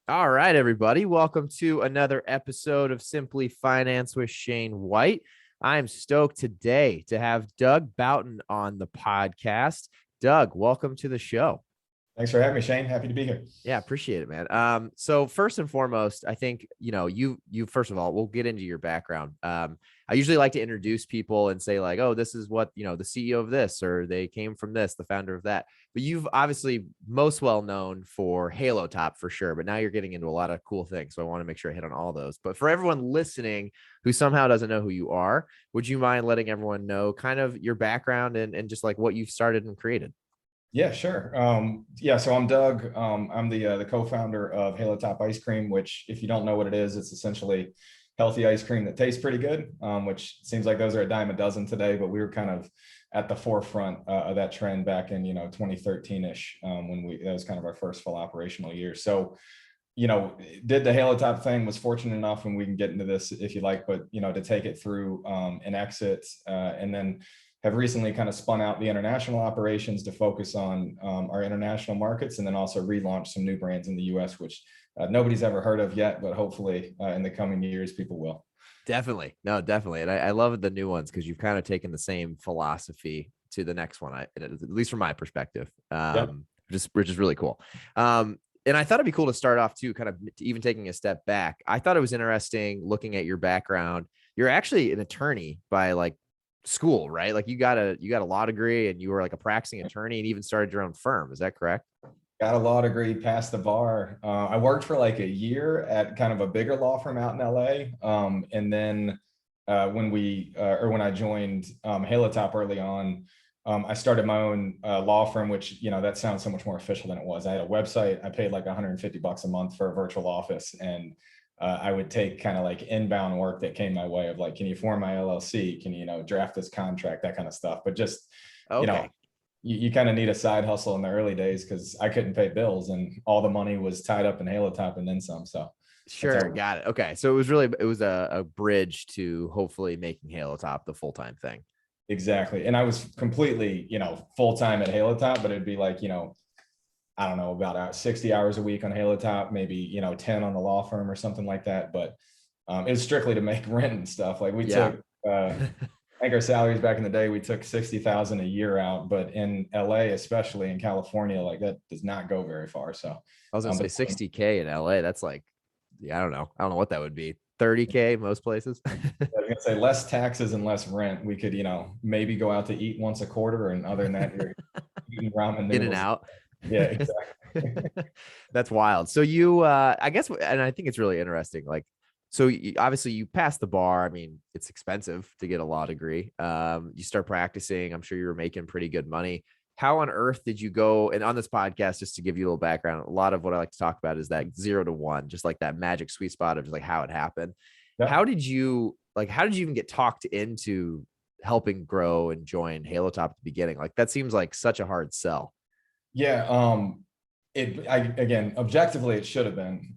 All right, everybody. Welcome to another episode of Simply Finance with Shane White. I'm stoked today to have Doug Bouton on the podcast. Doug, welcome to the show. Thanks for having me, Shane. Happy to be here. Yeah, appreciate it, man. So first and foremost, I think, you first of all, we'll get into your background. I usually like to introduce people and say like, oh, this is what, the CEO of this, or they came from this, the founder of that. But you've obviously most well known for Halo Top for sure, but now you're getting into a lot of cool things. So I want to make sure I hit on all those. But for everyone listening who somehow doesn't know who you are, would you mind letting everyone know kind of your background and just like what you've started and created? Yeah, sure. So I'm Doug. I'm the co-founder of Halo Top Ice Cream, which, if you don't know what it is, it's essentially healthy ice cream that tastes pretty good, which seems like those are a dime a dozen today, but we were kind of at the forefront of that trend back in 2013-ish, when that was kind of our first full operational year. So did the Halo Top thing, was fortunate enough, and we can get into this if you like, but to take it through an exit, and then have recently kind of spun out the international operations to focus on our international markets, and then also relaunch some new brands in the US, which nobody's ever heard of yet, but hopefully in the coming years, people will. Definitely. No, definitely. And I love the new ones because you've kind of taken the same philosophy to the next one, at least from my perspective, Yeah. which is really cool. And I thought it'd be cool to start off too, kind of even taking a step back. I thought it was interesting looking at your background. You're actually an attorney by like school, right? Like you got a law degree and you were like a practicing attorney and even started your own firm. Is that correct? Got a law degree, passed the bar. I worked for like a year at kind of a bigger law firm out in LA. And then when I joined Halo Top early on, I started my own law firm, which, that sounds so much more official than it was. I had a website. I paid like $150 a month for a virtual office. And I would take kind of like inbound work that came my way of like, can you form my LLC? Can you, draft this contract, that kind of stuff. But just, Okay. you kind of need a side hustle in the early days because I couldn't pay bills and all the money was tied up in Halo Top and then some. So Sure. Got it. Okay. So it was a bridge to hopefully making Halo Top the full-time thing. exactly. And I was completely, full-time at Halo Top, but it'd be like, I don't know, about 60 hours a week on Halo Top, maybe, 10 on the law firm or something like that. But it was strictly to make rent and stuff. Like we took, I think our salaries back in the day, we took 60,000 a year out, but in LA, especially in California, like that does not go very far. So I was gonna say 60K in LA. That's like, yeah, I don't know. I don't know what that would be. 30K most places. I was gonna say less taxes and less rent. We could, maybe go out to eat once a quarter, and other than that, you're eating ramen noodles. In and out. Yeah, exactly. That's wild. So you, I guess, and I think it's really interesting. Like, so obviously you passed the bar. I mean, it's expensive to get a law degree. You start practicing. I'm sure you were making pretty good money. How on earth did you go? And on this podcast, just to give you a little background, a lot of what I like to talk about is that 0 to 1, just like that magic sweet spot of just like how it happened. Yeah. How did you even get talked into helping grow and join Halo Top at the beginning? Like that seems like such a hard sell. Yeah. Again, objectively, it should have been.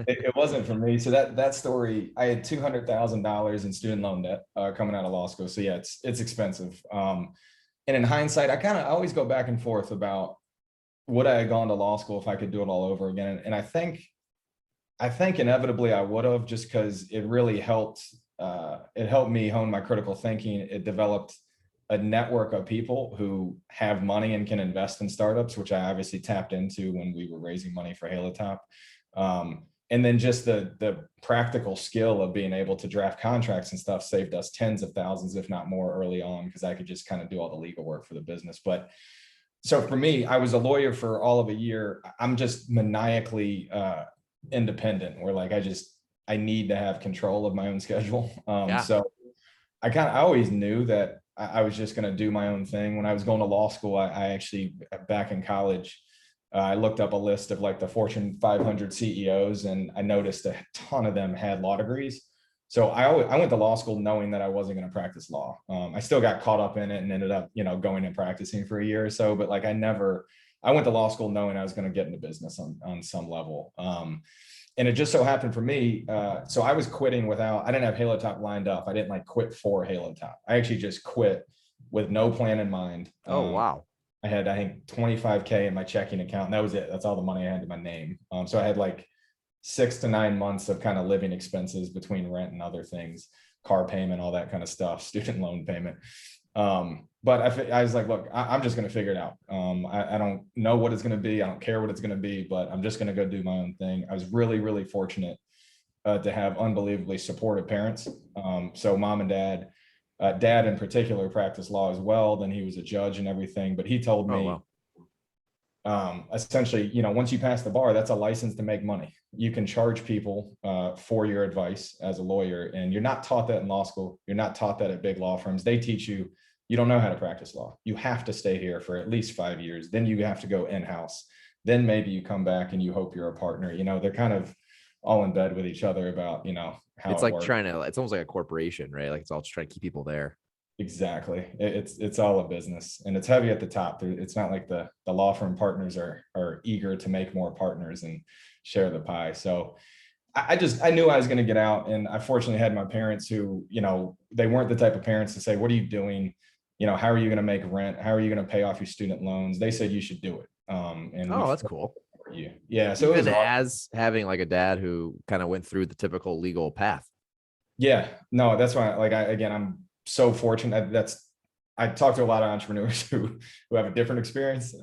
It wasn't for me. So that story, I had $200,000 in student loan debt coming out of law school. So yeah, it's expensive. And in hindsight, I always go back and forth about would I have gone to law school if I could do it all over again. And I think inevitably I would have, just because it really helped. It helped me hone my critical thinking. It developed a network of people who have money and can invest in startups, which I obviously tapped into when we were raising money for Halo Top. And then just the practical skill of being able to draft contracts and stuff saved us tens of thousands, if not more, early on, because I could just kind of do all the legal work for the business. But so for me, I was a lawyer for all of a year. I'm just maniacally independent, where like I need to have control of my own schedule. So I always knew that I was just going to do my own thing. When I was going to law school, I actually, back in college, I looked up a list of like the Fortune 500 CEOs, and I noticed a ton of them had law degrees. So I went to law school knowing that I wasn't going to practice law. I still got caught up in it and ended up, going and practicing for a year or so. But like I went to law school knowing I was going to get into business on some level. And it just so happened for me. So I was quitting I didn't have Halo Top lined up. I didn't like quit for Halo Top. I actually just quit with no plan in mind. Oh, wow. I had, I think, 25K in my checking account, and that was it. That's all the money I had to my name. So I had like 6 to 9 months of kind of living expenses between rent and other things, car payment, all that kind of stuff, student loan payment. But I was like, look, I'm just going to figure it out. I don't know what it's going to be. I don't care what it's going to be, but I'm just going to go do my own thing. I was really, really fortunate to have unbelievably supportive parents. So mom and dad, dad in particular practiced law as well. Then he was a judge and everything, but he told Oh, me, wow. essentially, once you pass the bar, that's a license to make money. You can charge people for your advice as a lawyer, and you're not taught that in law school. You're not taught that at big law firms. They teach you, you don't know how to practice law. You have to stay here for at least 5 years. Then you have to go in-house. Then maybe you come back and you hope you're a partner. They're kind of all in bed with each other about, how It's it like works. it's almost like a corporation, right? Like it's all just trying to keep people there. Exactly. It's all a business, and it's heavy at the top. It's not like the law firm partners are eager to make more partners and share the pie. So I knew I was going to get out, and I fortunately had my parents who, they weren't the type of parents to say, what are you doing? How are you going to make rent? How are you going to pay off your student loans? They said you should do it. And we Oh, that's cool. support you. Yeah. So it was Even awesome. as having like a dad who kind of went through the typical legal path. Yeah, no, that's why, like, I'm so fortunate. I talk to a lot of entrepreneurs who have a different experience.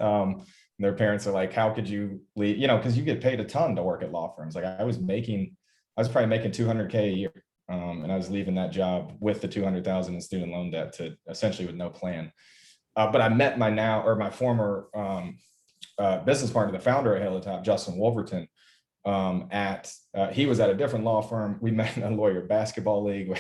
Their parents are like, how could you leave? Because you get paid a ton to work at law firms. Like I was probably making 200K a year. And I was leaving that job with the 200,000 in student loan debt to essentially with no plan. But I met my former business partner, the founder of Halo Top, Justin Wolverton, he was at a different law firm. We met in a lawyer basketball league.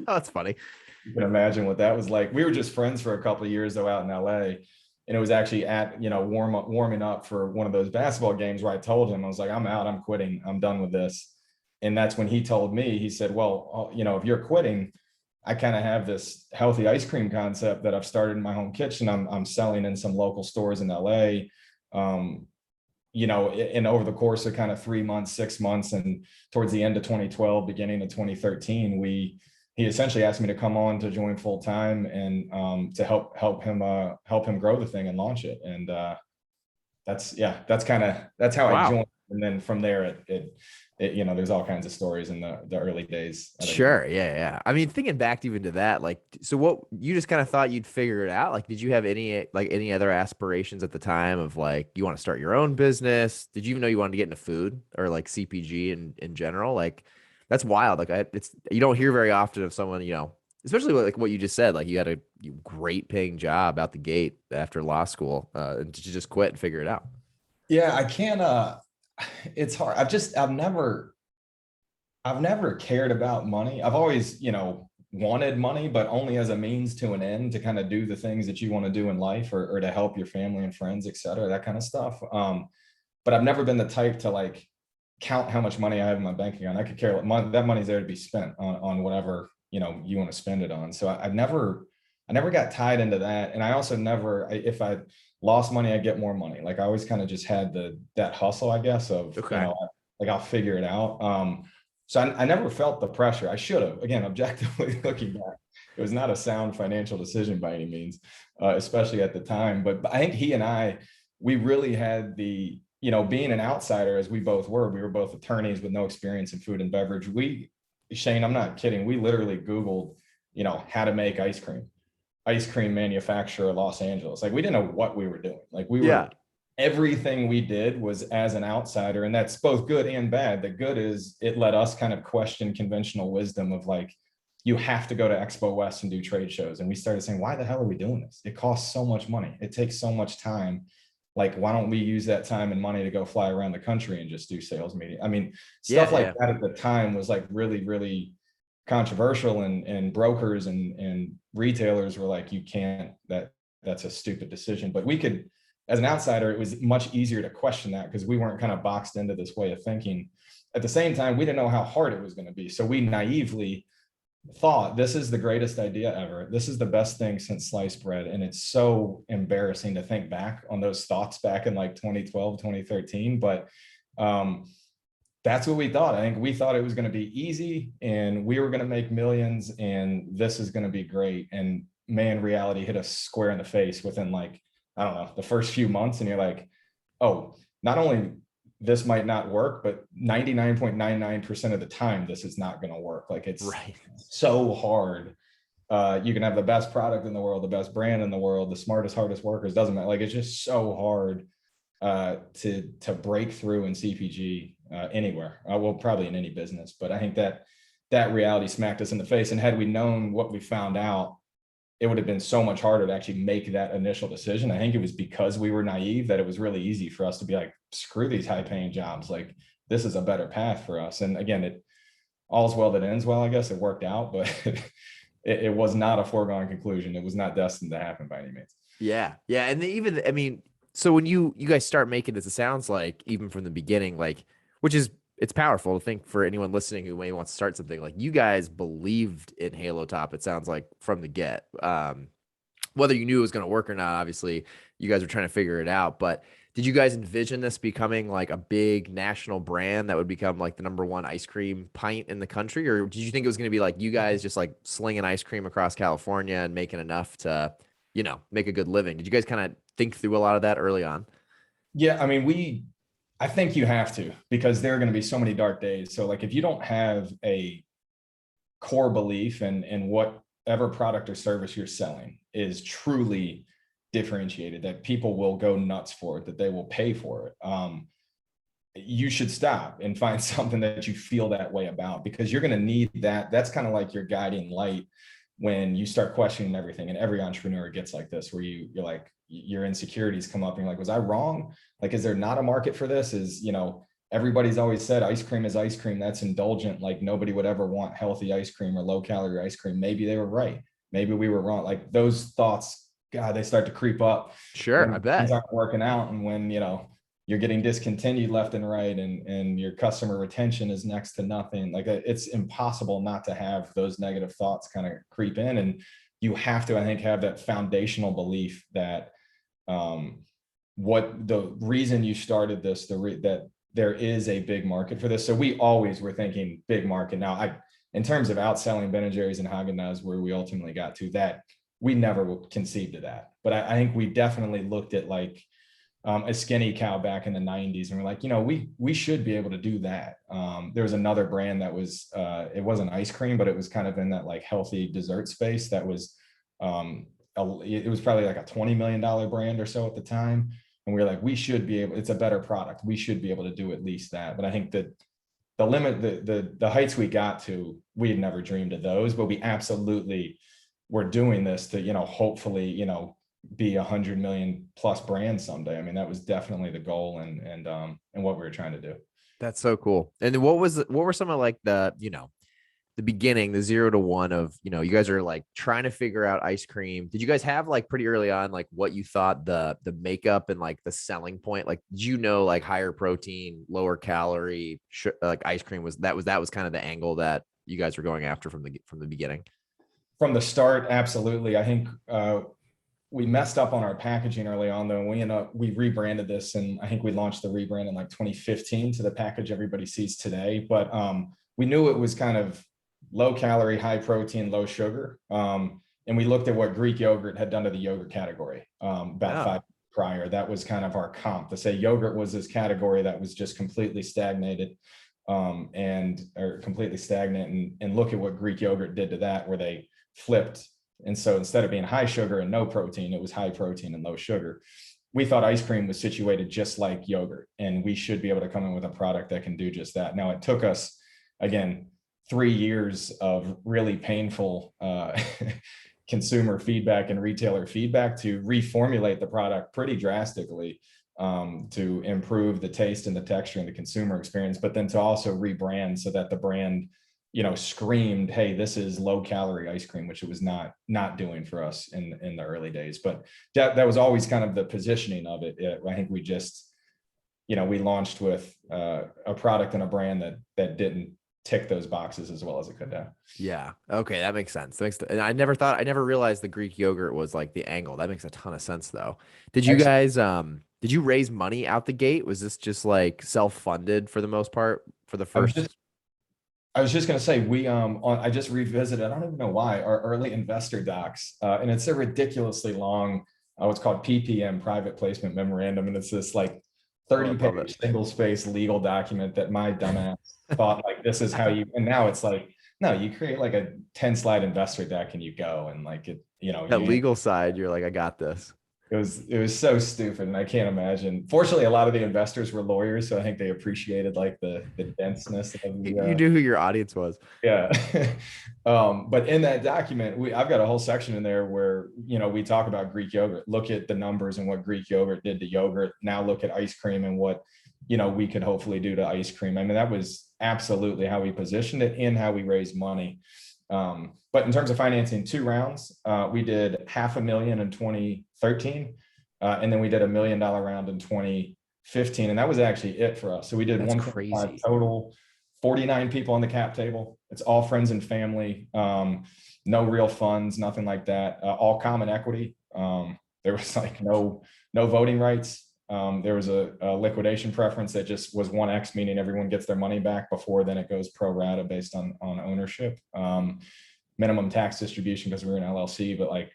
That's funny. You can imagine what that was like. We were just friends for a couple of years though out in LA. And it was actually at, warming up for one of those basketball games where I told him, I was like, I'm out, I'm quitting, I'm done with this. And that's when he told me, he said, well, if you're quitting, I kind of have this healthy ice cream concept that I've started in my home kitchen. I'm selling in some local stores in LA. And over the course of kind of 3 months, 6 months, and towards the end of 2012, beginning of 2013, he essentially asked me to come on to join full time and to help him grow the thing and launch it. And that's how I Wow. joined. And then from there, there's all kinds of stories in the early days. Sure. Yeah. Yeah. I mean, thinking back even to that, like, so what you just kind of thought you'd figure it out? Like, did you have any other aspirations at the time of like, you want to start your own business? Did you even know you wanted to get into food or like CPG in general? Like, that's wild. Like, you don't hear very often of someone, especially like what you just said, like you had a great paying job out the gate after law school, and to just quit and figure it out. Yeah, I can't, it's hard. I've never cared about money. I've always, wanted money, but only as a means to an end to kind of do the things that you want to do in life or to help your family and friends, et cetera, that kind of stuff. But I've never been the type to like count how much money I have in my bank account. I could care what that money's there to be spent on whatever, you want to spend it on. So I never got tied into that. And I also if I lost money, I get more money. Like I always kind of just had that hustle, I guess, of, Okay. like I'll figure it out. So I never felt the pressure. I should have. Again, objectively looking back, it was not a sound financial decision by any means, especially at the time. But I think we really had being an outsider as we both were. We were both attorneys with no experience in food and beverage. Shane, I'm not kidding. We literally Googled, how to make ice cream manufacturer Los Angeles. Like we didn't know what we were doing. Like Yeah. everything we did was as an outsider, and that's both good and bad. The good is it let us kind of question conventional wisdom of like, you have to go to Expo West and do trade shows. And we started saying, why the hell are we doing this? It costs so much money. It takes so much time. Like, why don't we use that time and money to go fly around the country and just do sales meeting? I mean, stuff like Yeah. that at the time was like really, really controversial, and brokers and retailers were like, you can't, that's a stupid decision. But we could, as an outsider, it was much easier to question that because we weren't kind of boxed into this way of thinking. At the same time, we didn't know how hard it was going to be. So we naively thought, this is the greatest idea ever. This is the best thing since sliced bread. And it's so embarrassing to think back on those thoughts back in like 2012, 2013. But that's what we thought. I think we thought it was going to be easy and we were going to make millions and this is going to be great. And man, reality hit us square in the face within like I don't know, the first few months, and you're like, oh, not only this might not work, but 99.99% of the time, this is not going to work. Like it's Right. so hard. You can have the best product in the world, the best brand in the world, the smartest, hardest workers, doesn't matter. Like it's just so hard to break through in CPG anywhere. Well, probably in any business, but I think that reality smacked us in the face. And had we known what we found out, it would have been so much harder to actually make that initial decision. I think it was because we were naive that it was really easy for us to be like, screw these high paying jobs. Like this is a better path for us. And again, it all's well that ends well, I guess it worked out, but it was not a foregone conclusion. It was not destined to happen by any means. Yeah. Yeah. And even, I mean, so when you guys start making this, it sounds like even from the beginning, like, which is, it's powerful to think for anyone listening who may want to start something, like you guys believed in Halo Top. It sounds like from the get, whether you knew it was going to work or not, obviously you guys were trying to figure it out, but did you guys envision this becoming like a big national brand that would become like the #1 ice cream pint in the country? Or did you think it was going to be like you guys just like slinging ice cream across California and making enough to, make a good living? Did you guys kind of think through a lot of that early on? Yeah, I mean, I think you have to, because there are going to be so many dark days. So like if you don't have a core belief in whatever product or service you're selling is truly differentiated, that people will go nuts for it, that they will pay for it, you should stop and find something that you feel that way about, because you're going to need that. That's kind of like your guiding light when you start questioning everything. And every entrepreneur gets like this, where you're like, your insecurities come up and you're like, was I wrong? Like, is there not a market for this? Everybody's always said ice cream is ice cream. That's indulgent. Like nobody would ever want healthy ice cream or low calorie ice cream. Maybe they were right. Maybe we were wrong. Like those thoughts, God, they start to creep up Sure, I when things bet. aren't working out, and when, you're getting discontinued left and right, and your customer retention is next to nothing. Like it's impossible not to have those negative thoughts kind of creep in. And you have to, I think, have that foundational belief that what the reason you started this, that there is a big market for this. So we always were thinking big market. Now, in terms of outselling Ben and Jerry's and Haagen-Dazs, where we ultimately got to, that we never conceived of that. But I think we definitely looked at like a Skinny Cow back in the 90s, and we're like, we should be able to do that. There was another brand that was, it wasn't ice cream, but it was kind of in that like healthy dessert space that was, it was probably like a $20 million brand or so at the time. And we were like, we should be able, it's a better product, we should be able to do at least that. But I think that the limit, the heights we got to, we had never dreamed of those, but we absolutely were doing this to, hopefully, be 100 million plus brand someday. I mean, that was definitely the goal, and what we were trying to do. That's so cool. And then what were some of like the beginning, the 0 to 1 of, you guys are like trying to figure out ice cream. Did you guys have like pretty early on, like what you thought the makeup and like the selling point, like, did like higher protein, lower calorie, like ice cream was kind of the angle that you guys were going after from the beginning? From the start, absolutely. I think we messed up on our packaging early on, though, and we rebranded this, and I think we launched the rebrand in like 2015 to the package everybody sees today. But we knew it was kind of low calorie, high protein, low sugar. And we looked at what Greek yogurt had done to the yogurt category about 5 prior. That was kind of our comp, to say yogurt was this category that was just completely stagnated, or completely stagnant, and look at what Greek yogurt did to that, where they flipped. And so instead of being high sugar and no protein, it was high protein and low sugar. We thought ice cream was situated just like yogurt, and we should be able to come in with a product that can do just that. Now, it took us, again, 3 years of really painful consumer feedback and retailer feedback to reformulate the product pretty drastically, to improve the taste and the texture and the consumer experience, but then to also rebrand so that the brand, screamed, hey, this is low calorie ice cream, which it was not doing for us in the early days. But that was always kind of the positioning of it. I think we just, we launched with a product and a brand that didn't tick those boxes as well as it could have. Yeah. Okay. That makes sense. And I never realized the Greek yogurt was like the angle. That makes a ton of sense though. Did you guys, did you raise money out the gate? Was this just like self-funded for the most part for the first? I was just going to say, I just revisited, I don't even know why, our early investor docs, and it's a ridiculously long It's called PPM, Private Placement Memorandum. And it's this like Oh, I love 30-page it. single space legal document that my dumbass thought like, this is how you, and now it's like, no, you create like a 10-slide investor deck and you go and like it, you know, That you legal side, you're like, I got this. it was so stupid, and I can't imagine. Fortunately, a lot of the investors were lawyers, so I think they appreciated like the denseness of You the knew who your audience was. yeah. But in that document, I've got a whole section in there where, you know, we talk about Greek yogurt, look at the numbers and what Greek yogurt did to yogurt. Now look at ice cream and what, you know, we could hopefully do to ice cream. I mean, that was absolutely how we positioned it and how we raised money. But in terms of financing, 2 rounds, we did $500,000 in 2013. And then we did $1 million round in 2015. And that was actually it for us. So we did That's 1.5 crazy. total, 49 people on the cap table. It's all friends and family. No real funds, nothing like that. All common equity. There was like no voting rights. There was a liquidation preference that just was 1x, meaning everyone gets their money back before then it goes pro rata based on ownership. Minimum tax distribution because we were an LLC, but like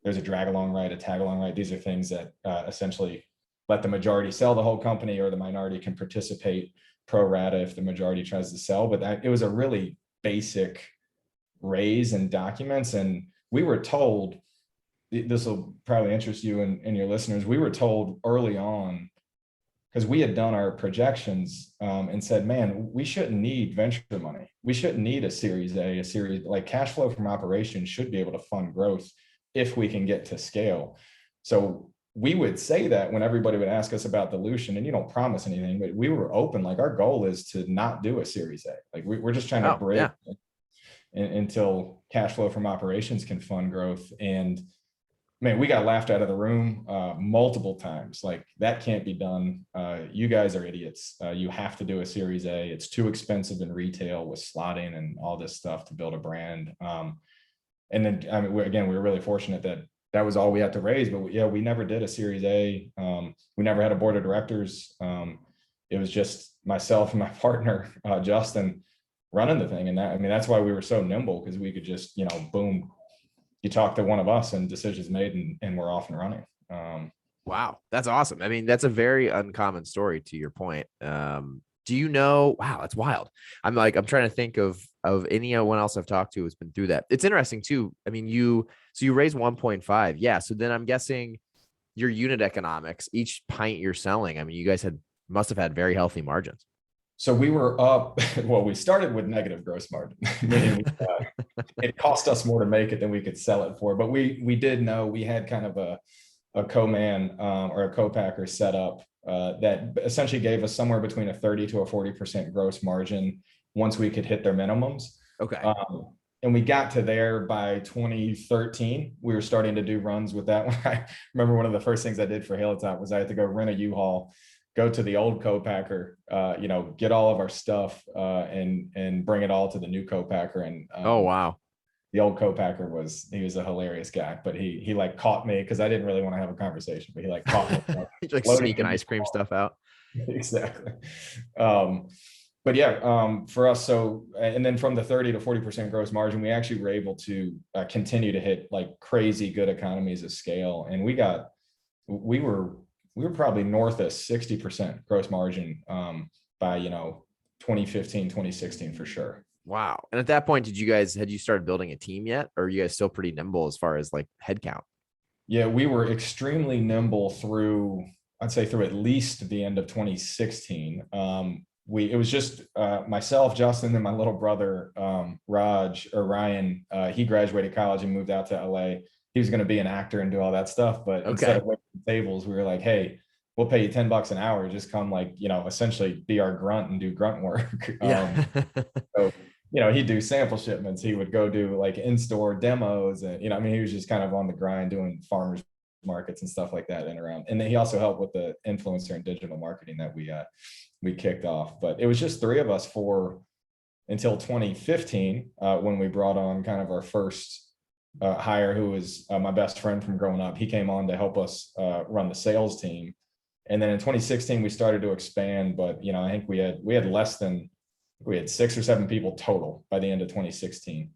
there's a drag along right, a tag along right. These are things that essentially let the majority sell the whole company, or the minority can participate pro rata if the majority tries to sell. But it was a really basic raise and documents. And we were told, this will probably interest you and your listeners, we were told early on, because we had done our projections and said, man, we shouldn't need venture money. We shouldn't need a series A, a series, like cash flow from operations should be able to fund growth if we can get to scale. So we would say that when everybody would ask us about dilution, and you don't promise anything, but we were open. Like our goal is to not do a series A. Like we're just trying to break until cash flow from operations can fund growth. And man, we got laughed out of the room multiple times. Like that can't be done. You guys are idiots. You have to do a series A. It's too expensive in retail with slotting and all this stuff to build a brand. And then, I mean, we were really fortunate that was all we had to raise, but we never did a series A. We never had a board of directors. It was just myself and my partner, Justin, running the thing. And that's why we were so nimble, because we could just, boom, you talk to one of us and decisions made and we're off and running. Wow. That's awesome. I mean, that's a very uncommon story to your point. Do you know, wow, that's wild. I'm trying to think of anyone else I've talked to who's been through that. It's interesting too. I mean, you raised 1.5. Yeah. So then I'm guessing your unit economics, each pint you're selling, I mean, you guys must have had very healthy margins. So we were up, well, we started with negative gross margin. It cost us more to make it than we could sell it for, but we did know we had kind of a co-man or a co-packer set up that essentially gave us somewhere between a 30 to a 40% gross margin once we could hit their minimums. Okay. And we got to there by 2013. We were starting to do runs with that one. I remember one of the first things I did for Halo Top was I had to go rent a U-Haul, go to the old co-packer, get all of our stuff and bring it all to the new co-packer. And oh, wow. The old co-packer was a hilarious guy, but he like caught me because I didn't really want to have a conversation, but he like caught me. Like sneaking ice cream stuff out. Exactly. But yeah, for us, so, and then from the 30 to 40% gross margin, we actually were able to continue to hit like crazy good economies of scale. And we were probably north of 60% gross margin by, 2015, 2016 for sure. Wow. And at that point, had you started building a team yet? Or are you guys still pretty nimble as far as like headcount? Yeah, we were extremely nimble I'd say through at least the end of 2016. It was just myself, Justin, and my little brother, Ryan. He graduated college and moved out to LA. He was going to be an actor and do all that stuff. But instead of waiting tables, we were like, hey, we'll pay you $10 an hour. Just come essentially be our grunt and do grunt work. So, he'd do sample shipments. He would go do like in-store demos. And, he was just kind of on the grind doing farmers markets and stuff like that and around. And then he also helped with the influencer and digital marketing that we kicked off. But it was just three of us until 2015, when we brought on kind of our first hire, who was my best friend from growing up. He came on to help us run the sales team. And then in 2016, we started to expand, but I think we had 6 or 7 people total by the end of 2016.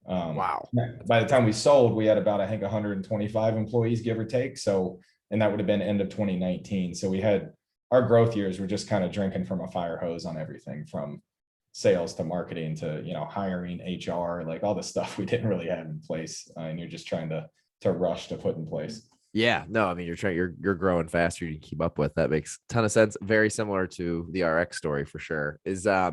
Wow. By the time we sold, we had about, I think, 125 employees, give or take. So, and that would have been end of 2019. So we had our growth years were just kind of drinking from a fire hose on everything from sales to marketing to, hiring, HR, like all the stuff we didn't really have in place. And you're just trying to rush to put in place. Yeah, no, I mean you're growing faster you can keep up with. That makes a ton of sense. Very similar to the RX story for sure. I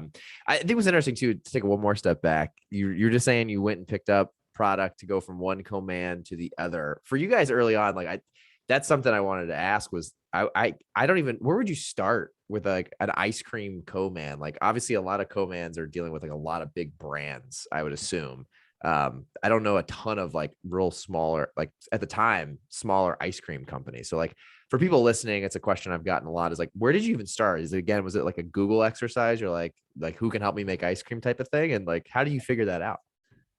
think it was interesting too to take one more step back. You're just saying you went and picked up product to go from one co-man to the other. For you guys early on, that's something I wanted to ask was I don't even, where would you start with like an ice cream co-man? Like obviously a lot of co-mans are dealing with like a lot of big brands, I would assume. I don't know a ton of like real smaller, like at the time, smaller ice cream companies. So like for people listening, it's a question I've gotten a lot is like, where did you even start? Was it like a Google exercise? You're like, who can help me make ice cream type of thing? And like, how do you figure that out?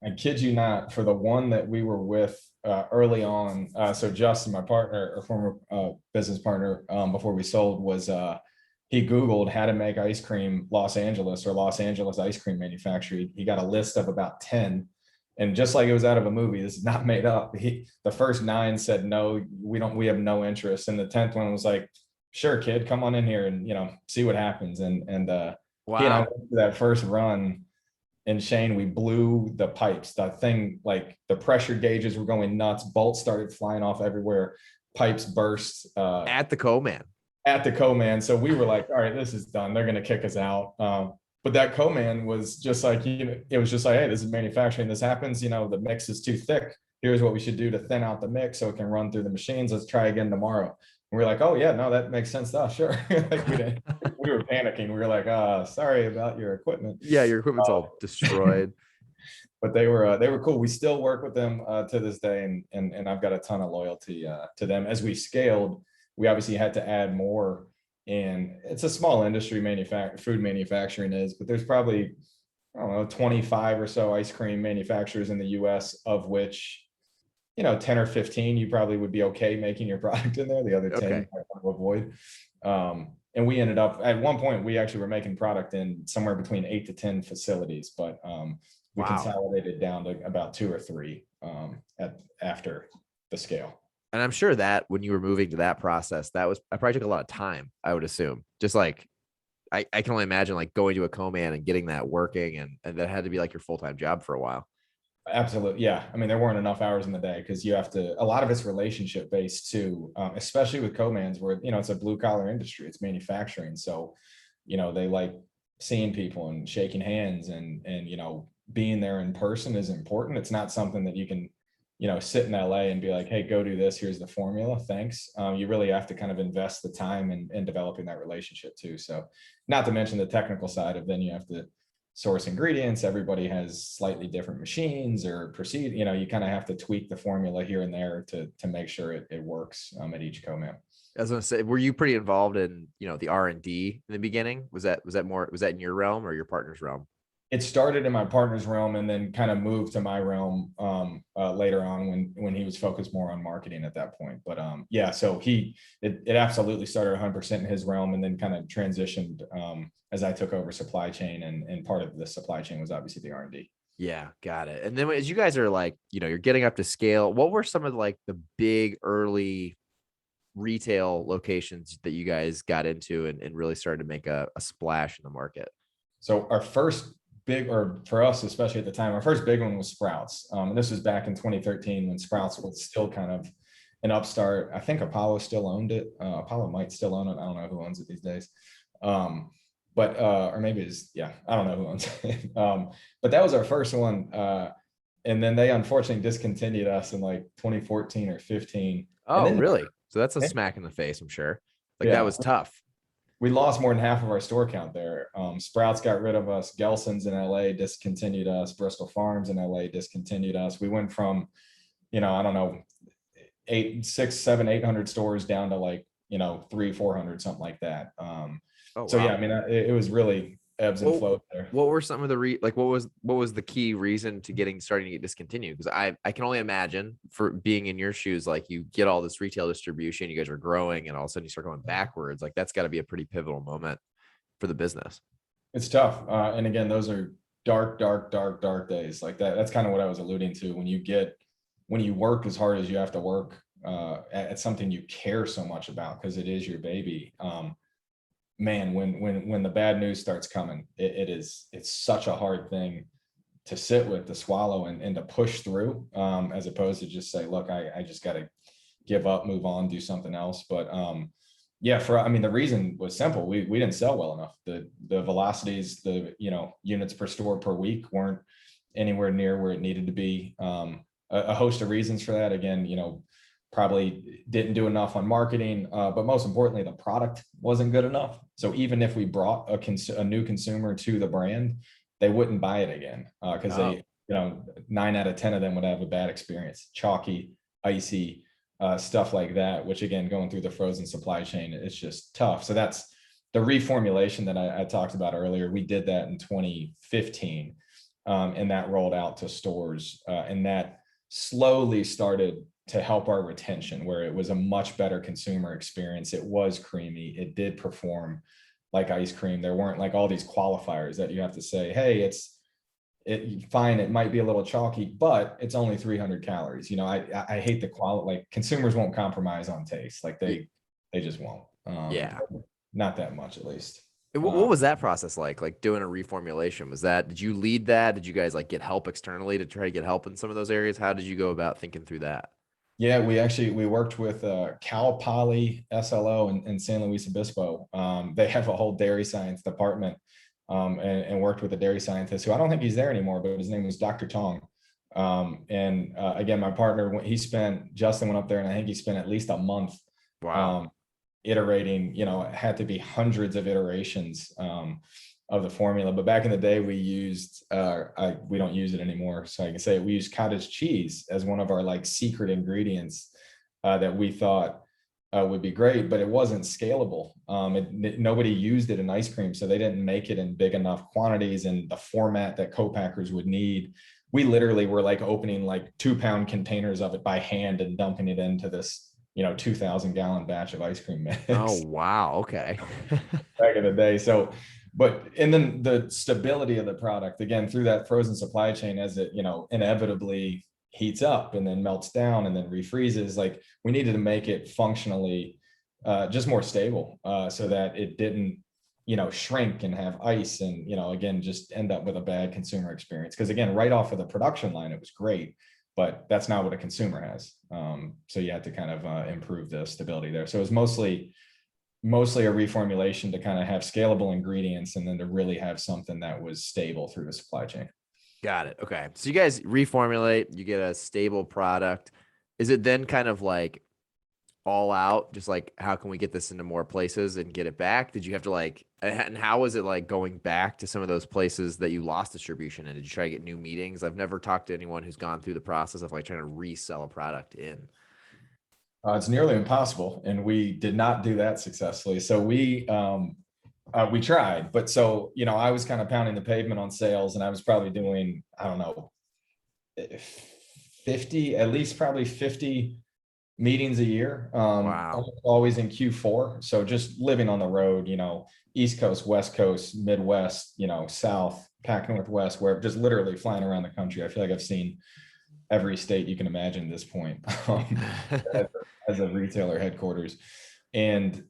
I kid you not, for the one that we were with early on, so Justin, my partner, or former business partner, before we sold, was he Googled how to make ice cream Los Angeles or Los Angeles ice cream manufacturer. He got a list of about 10. And just like it was out of a movie, this is not made up. The first 9 said, no, we have no interest. And the 10th one was like, sure, kid, come on in here and, see what happens. And he and I Wow. went to that first run. And Shane, we blew the pipes. That thing, like the pressure gauges were going nuts. Bolts started flying off everywhere. Pipes burst At the co-man. at the co-man. So we were like, all right, this is done. They're going to kick us out. But that co-man was just like, it was just like, hey, this is manufacturing. This happens. The mix is too thick. Here's what we should do to thin out the mix so it can run through the machines. Let's try again tomorrow. And we're like, oh yeah, no, that makes sense. Oh, sure. Like we were panicking. We were like, sorry about your equipment. Yeah, your equipment's all destroyed. But they were cool. We still work with them to this day, and I've got a ton of loyalty to them. As we scaled, we obviously had to add more, and it's a small industry. Food manufacturing is, but there's probably, I don't know, 25 or so ice cream manufacturers in the U.S., of which 10 or 15 you probably would be okay making your product in there. The other 10 Okay. you might want to avoid. And we ended up at one point, we actually were making product in somewhere between 8 to 10 facilities, but we Wow. consolidated down to about 2 or 3 after the scale. And I'm sure that when you were moving to that process, I probably took a lot of time, I would assume. Just like I can only imagine like going to a co-man and getting that working and that had to be like your full-time job for a while. Absolutely. Yeah. I mean, there weren't enough hours in the day because you have to, a lot of it's relationship based too, especially with co-mans where, it's a blue collar industry, it's manufacturing. So, they like seeing people and shaking hands and, being there in person is important. It's not something that you can, sit in LA and be like, hey, go do this. Here's the formula. Thanks. You really have to kind of invest the time in developing that relationship too. So not to mention the technical side of then you have to source ingredients. Everybody has slightly different machines or proceed. You kind of have to tweak the formula here and there to make sure it works at each co-man. I was gonna say, were you pretty involved in, the R&D in the beginning? Was that in your realm or your partner's realm? It started in my partner's realm and then kind of moved to my realm later on when he was focused more on marketing at that point. But yeah, so it absolutely started 100% in his realm and then kind of transitioned as I took over supply chain and part of the supply chain was obviously the R&D. Yeah, got it. And then as you guys are like, you're getting up to scale, what were some of like the big early retail locations that you guys got into and really started to make a splash in the market? So our first big, or for us, especially at the time, our first big one was Sprouts. And this was back in 2013 when Sprouts was still kind of an upstart. I think Apollo still owned it. Apollo might still own it. I don't know who owns it these days. Or maybe it's, yeah, I don't know who owns it. But that was our first one. And then they unfortunately discontinued us in like 2014 or 15. Oh, then, really? So that's a smack in the face, I'm sure. Like yeah, that was tough. we lost more than half of our store count there. Sprouts got rid of us. Gelson's in LA discontinued us. Bristol Farms in LA discontinued us. We went from, I don't know, 800 stores down to like, 300-400, something like that. Oh, So wow. yeah, I mean, it was really ebbs and flows there. What were some of the what was the key reason to starting to get discontinued? Because I can only imagine for being in your shoes, like you get all this retail distribution, you guys are growing, and all of a sudden you start going backwards. Like that's got to be a pretty pivotal moment for the business. It's tough. And again, those are dark days like that. That's kind of what I was alluding to. When you work as hard as you have to work at something you care so much about, because it is your baby. Man, when the bad news starts coming, it's such a hard thing to sit with, to swallow, and to push through, as opposed to just say, look, I just got to give up, move on, do something else. But yeah, I mean, the reason was simple. We didn't sell well enough. The velocities, the units per store per week weren't anywhere near where it needed to be. A host of reasons for that. Again, probably didn't do enough on marketing, but most importantly, the product wasn't good enough. So even if we brought a new consumer to the brand, they wouldn't buy it again, because they, 9 out of 10 of them would have a bad experience, chalky, icy, stuff like that, which again, going through the frozen supply chain, it's just tough. So that's the reformulation that I talked about earlier. We did that in 2015, and that rolled out to stores, and that slowly started to help our retention, where it was a much better consumer experience. It was creamy. It did perform like ice cream. There weren't like all these qualifiers that you have to say, hey, fine, it might be a little chalky, but it's only 300 calories. I hate the quality. Like, consumers won't compromise on taste. Like they just won't. Yeah. Not that much, at least. What was that process like doing a reformulation? Did you lead that? Did you guys like get help externally to try to get help in some of those areas? How did you go about thinking through that? Yeah, we worked with Cal Poly SLO in San Luis Obispo. They have a whole dairy science department, and worked with a dairy scientist who I don't think he's there anymore, but his name was Dr. Tong. Again, my partner, Justin went up there, and I think he spent at least a month. Wow. Iterating, it had to be hundreds of iterations of the formula. But back in the day, we used, we don't use it anymore, so I can say we used cottage cheese as one of our like secret ingredients that we thought would be great, but it wasn't scalable. Nobody used it in ice cream, so they didn't make it in big enough quantities and the format that co-packers would need. We literally were like opening like 2-pound containers of it by hand and dumping it into this 2,000-gallon batch of ice cream mix. Oh, wow. Okay. Back in the day. And then the stability of the product, again, through that frozen supply chain, as it, inevitably heats up and then melts down and then refreezes, like we needed to make it functionally just more stable, so that it didn't, shrink and have ice and, again, just end up with a bad consumer experience. Because again, right off of the production line, it was great, but that's not what a consumer has. So you had to kind of improve the stability there. So it was mostly a reformulation to kind of have scalable ingredients, and then to really have something that was stable through the supply chain. Got it. Okay. So you guys reformulate, you get a stable product. Is it then kind of like all out, just like, how can we get this into more places and get it back? Did you have to and how was it like going back to some of those places that you lost distribution in? Did you try to get new meetings? I've never talked to anyone who's gone through the process of like trying to resell a product in. It's nearly impossible, and we did not do that successfully. So we tried, but so, I was kind of pounding the pavement on sales, and I was probably doing, I don't know, 50, at least probably 50 meetings a year. Wow. Always in Q4. So just living on the road, East Coast, West Coast, Midwest, South, Pac Northwest, where just literally flying around the country. I feel like I've seen every state you can imagine at this point, as a retailer headquarters. And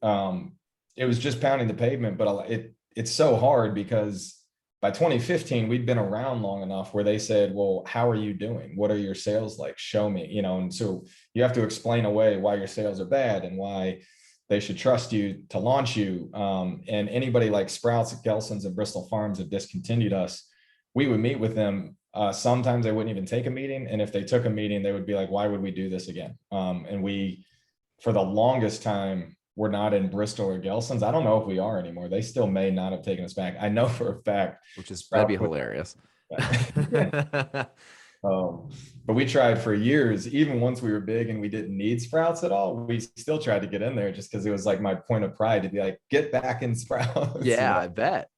it was just pounding the pavement, but it's so hard because by 2015, we'd been around long enough where they said, well, how are you doing? What are your sales like? Show me, and so you have to explain away why your sales are bad and why they should trust you to launch you. And anybody like Sprouts, Gelson's, and Bristol Farms have discontinued us. We would meet with them. Sometimes they wouldn't even take a meeting. And if they took a meeting, they would be like, why would we do this again? And we, for the longest time, we're not in Bristol or Gelson's. I don't know if we are anymore. They still may not have taken us back. I know for a fact. That'd be hilarious. But we tried for years. Even once we were big and we didn't need Sprouts at all, we still tried to get in there, just because it was like my point of pride to be like, get back in Sprouts. Yeah, I bet.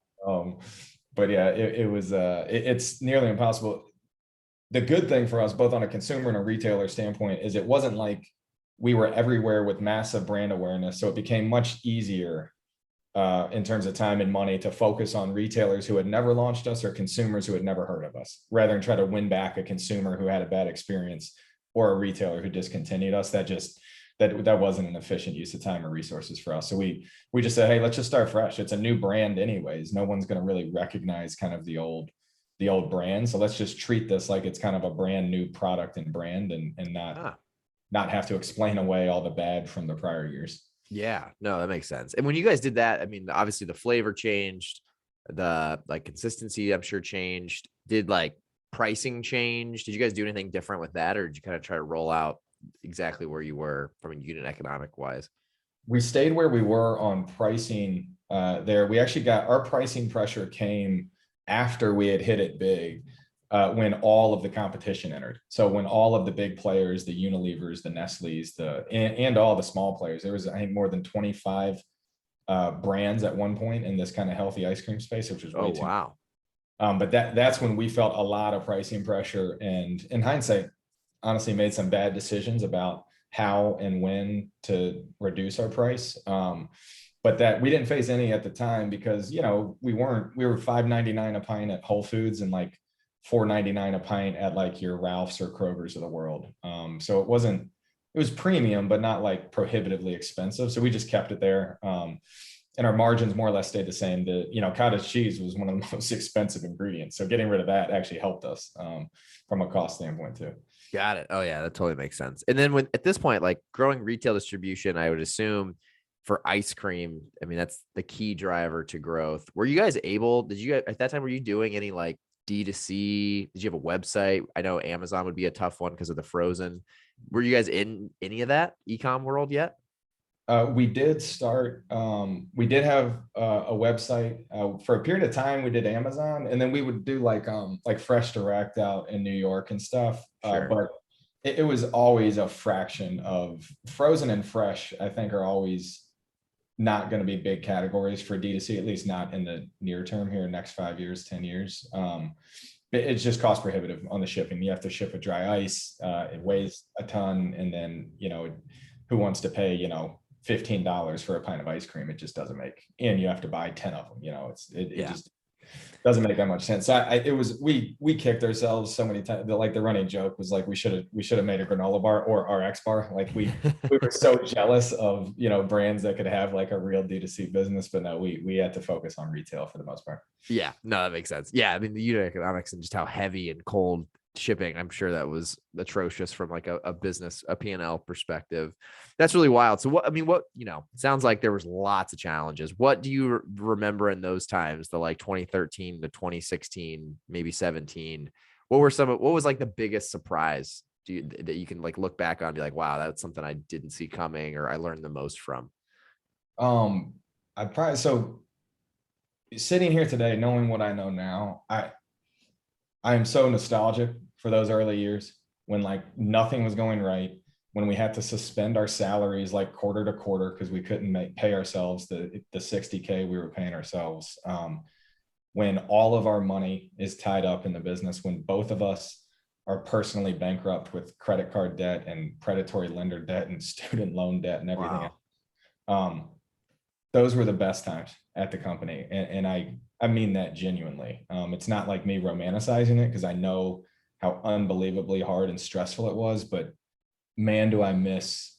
But yeah, it's nearly impossible. The good thing for us, both on a consumer and a retailer standpoint, is it wasn't like we were everywhere with massive brand awareness. So it became much easier in terms of time and money to focus on retailers who had never launched us or consumers who had never heard of us, rather than try to win back a consumer who had a bad experience or a retailer who discontinued us. That wasn't an efficient use of time or resources for us. So we just said, hey, let's just start fresh. It's a new brand anyways. No one's going to really recognize kind of the old brand. So let's just treat this like it's kind of a brand new product and brand, and not have to explain away all the bad from the prior years. Yeah, no, that makes sense. And when you guys did that, I mean, obviously the flavor changed, the like consistency, I'm sure changed. Did like pricing change? Did you guys do anything different with that, or did you kind of try to roll out exactly where you were from a unit economic wise? We stayed where we were on pricing there. We actually got our pricing pressure came after we had hit it big, when all of the competition entered. So when all of the big players, the Unilevers, the Nestle's, and all the small players, there was, I think, more than 25 brands at one point in this kind of healthy ice cream space, which was way too. Wow. But that's when we felt a lot of pricing pressure, and in hindsight, honestly made some bad decisions about how and when to reduce our price. But that we didn't face any at the time because, we were $5.99 a pint at Whole Foods and like $4.99 a pint at like your Ralph's or Kroger's of the world. So it was premium, but not like prohibitively expensive. So we just kept it there. And our margins more or less stayed the same. Cottage cheese was one of the most expensive ingredients. So getting rid of that actually helped us from a cost standpoint too. Got it. Oh yeah, that totally makes sense. And then at this point, like growing retail distribution, I would assume for ice cream, I mean, that's the key driver to growth. Were you guys at that time, were you doing any like D2C? Did you have a website? I know Amazon would be a tough one because of the frozen. Were you guys in any of that e-com world yet? We did start, we did have a website for a period of time. We did Amazon, and then we would do like Fresh Direct out in New York and stuff. Sure. But it was always a fraction of frozen and fresh, I think, are always not going to be big categories for D2C, at least not in the near term here, next 5 years, 10 years. It's just cost prohibitive on the shipping. You have to ship a dry ice. It weighs a ton. And then, who wants to pay, $15 for a pint of ice cream? It just doesn't make, and you have to buy 10 of them, it just doesn't make that much sense. So we kicked ourselves so many times. Like the running joke was like, we should have made a granola bar or RX bar. Like we were so jealous of, brands that could have like a real D2C business, but no, we had to focus on retail for the most part. Yeah, no, that makes sense. Yeah. I mean, the unit economics and just how heavy and cold shipping, I'm sure that was atrocious from like a business, a P&L perspective. That's really wild. So it sounds like there was lots of challenges. What do you remember in those times, the like 2013 to 2016, maybe 17? What was like the biggest surprise that you can like look back on and be like, wow, that's something I didn't see coming, or I learned the most from? So sitting here today, knowing what I know now, I am so nostalgic for those early years when like nothing was going right, when we had to suspend our salaries like quarter to quarter because we couldn't pay ourselves the $60K we were paying ourselves. When all of our money is tied up in the business, when both of us are personally bankrupt with credit card debt and predatory lender debt and student loan debt and everything else. Those were the best times at the company. And I mean that genuinely. It's not like me romanticizing it because I know how unbelievably hard and stressful it was, but man, do I miss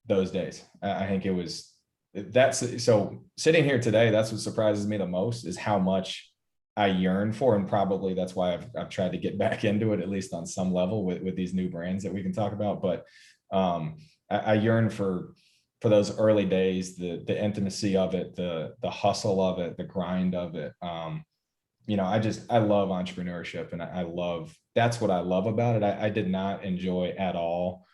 those days. I think so sitting here today, that's what surprises me the most is how much I yearn for. And probably that's why I've tried to get back into it, at least on some level with these new brands that we can talk about. But I yearn for those early days, the intimacy of it, the hustle of it, the grind of it. I love entrepreneurship, and that's what I love about it. I did not enjoy at all,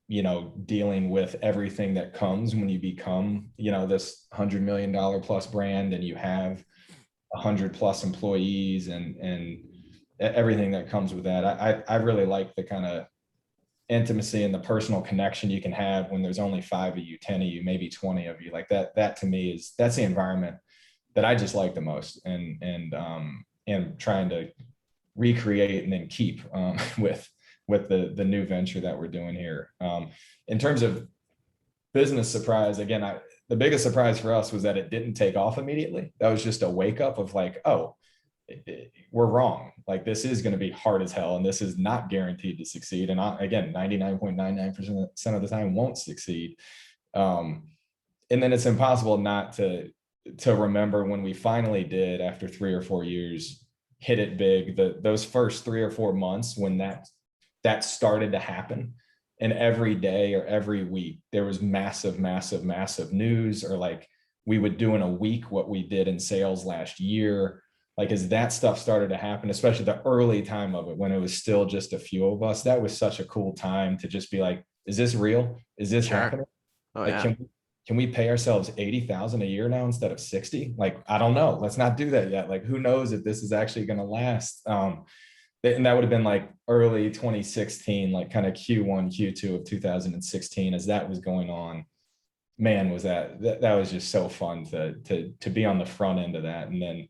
dealing with everything that comes when you become, this $100 million plus brand and you have 100 plus employees and everything that comes with that. I really like the kind of intimacy and the personal connection you can have when there's only 5 of you, 10 of you, maybe 20 of you. Like that to me that's the environment that I just like the most, and trying to recreate and then keep with the new venture that we're doing here. In terms of business surprise, again, the biggest surprise for us was that it didn't take off immediately. That was just a wake up of like, oh, we're wrong. Like this is going to be hard as hell, and this is not guaranteed to succeed. And again, 99.99% of the time won't succeed. And then it's impossible not to remember when we finally did, after 3 or 4 years, hit it big. Those first 3 or 4 months when that started to happen, and every day or every week there was massive news, or like we would do in a week what we did in sales last year. Like as that stuff started to happen, especially the early time of it when it was still just a few of us, that was such a cool time to just be like, is this real? Is this happening? Oh, Like, yeah. can we pay ourselves 80,000 a year now instead of 60? Like, I don't know. Let's not do that yet. Like, who knows if this is actually going to last? And that would have been like early 2016, like kind of Q1, Q2 of 2016, as that was going on. Man, was that was just so fun to be on the front end of that. And then,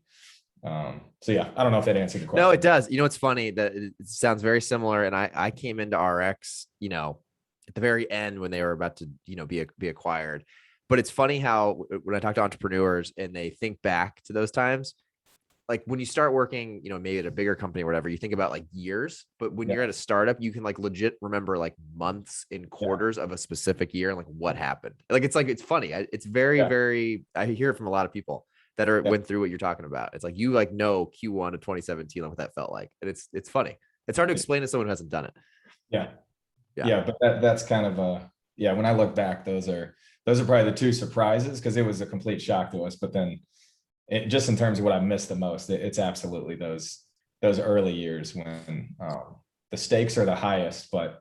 so yeah, I don't know if that answered the question. No, it does. You know, it's funny that it sounds very similar. And I came into RX, you know, at the very end when they were about to, you know, be acquired. But it's funny how when I talk to entrepreneurs and they think back to those times, like when you start working, you know, maybe at a bigger company or whatever, you think about like years, but when you're at a startup, you can like legit remember like months and quarters of a specific year and like what happened. Like, it's funny. It's very, very, I hear it from a lot of people that went through what you're talking about. It's like, you like know Q1 of 2017, like what that felt like. And it's funny. It's hard to explain to someone who hasn't done it. Yeah. But that's kind of when I look back, those are probably the two surprises, because it was a complete shock to us. But then just in terms of what I missed the most, it's absolutely those early years when the stakes are the highest, but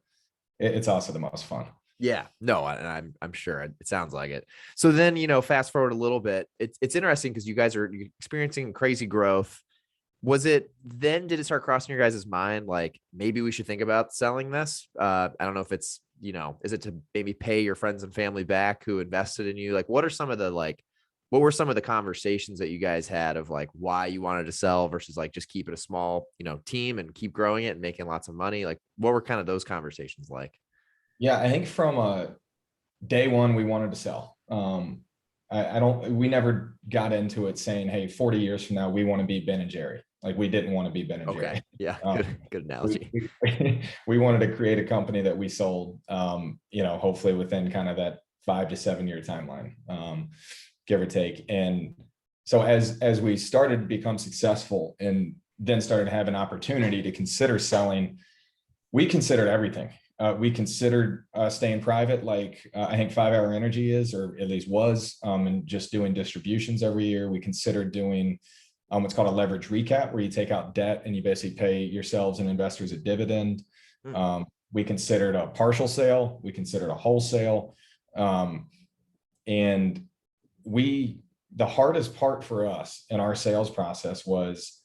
it's also the most fun. Yeah, no, and I'm sure it sounds like it. So then, you know, fast forward a little bit, it's interesting because you guys are experiencing crazy growth. Was it then, did it start crossing your guys' mind, like maybe we should think about selling this? I don't know if it's, you know, is it to maybe pay your friends and family back who invested in you? Like, what were some of the conversations that you guys had of like why you wanted to sell versus like just keep it a small, you know, team and keep growing it and making lots of money? Like, what were kind of those conversations like? Yeah, I think from day one, we wanted to sell. We never got into it saying, hey, 40 years from now, we want to be Ben and Jerry. Like, we didn't want to be Ben and Jerry. Okay. Yeah. Good analogy. We wanted to create a company that we sold, you know, hopefully within kind of that 5 to 7 year timeline, give or take. And so as we started to become successful and then started to have an opportunity to consider selling, we considered everything. We considered staying private, like I think 5 Hour Energy is, or at least was, and just doing distributions every year. We considered doing what's called a leverage recap, where you take out debt and you basically pay yourselves and investors a dividend. We considered a partial sale. We considered a wholesale. And the hardest part for us in our sales process was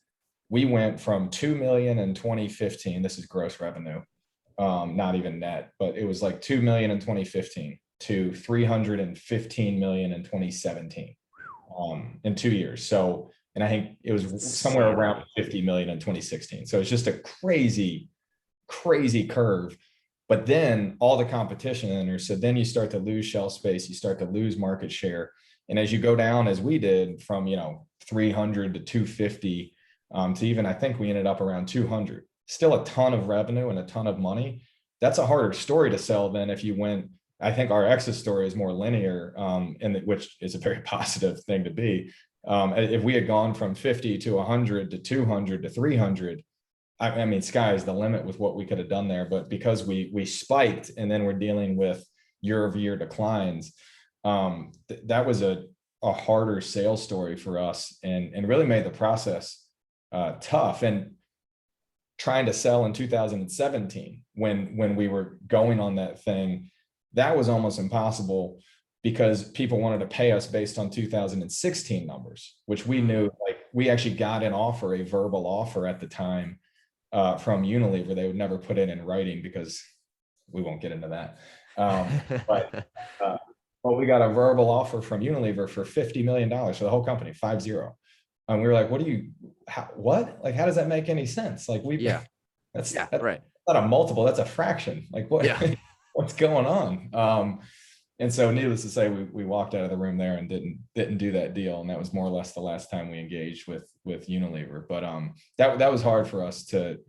we went from 2 million in 2015. This is gross revenue. Not even net, but it was like 2 million in 2015 to 315 million in 2017, in 2 years. So, and I think it was somewhere around 50 million in 2016. So it's just a crazy curve. But then all the competition enters. So then you start to lose shelf space, you start to lose market share. And as you go down, as we did, from, you know, 300 to 250, to even, I think we ended up around 200. Still a ton of revenue and a ton of money. That's a harder story to sell than if you went. I think our exit story is more linear, which is a very positive thing to be. If we had gone from 50 to 100 to 200 to 300, I mean, sky is the limit with what we could have done there. But because we spiked, and then we're dealing with year-over-year declines, that was a harder sales story for us, and really made the process tough. And trying to sell in 2017 when we were going on that thing, that was almost impossible, because people wanted to pay us based on 2016 numbers, which we knew, like, we actually got an offer, a verbal offer at the time, from Unilever. They would never put it in writing because we won't get into that. But we got a verbal offer from Unilever for $50 million for the whole company, 50. And we were like, what? Like, how does that make any sense? Like, that's right. Not a multiple, that's a fraction. Like, what, what's going on? And so needless to say, we walked out of the room there and didn't do that deal. And that was more or less the last time we engaged with Unilever. But that was hard for us to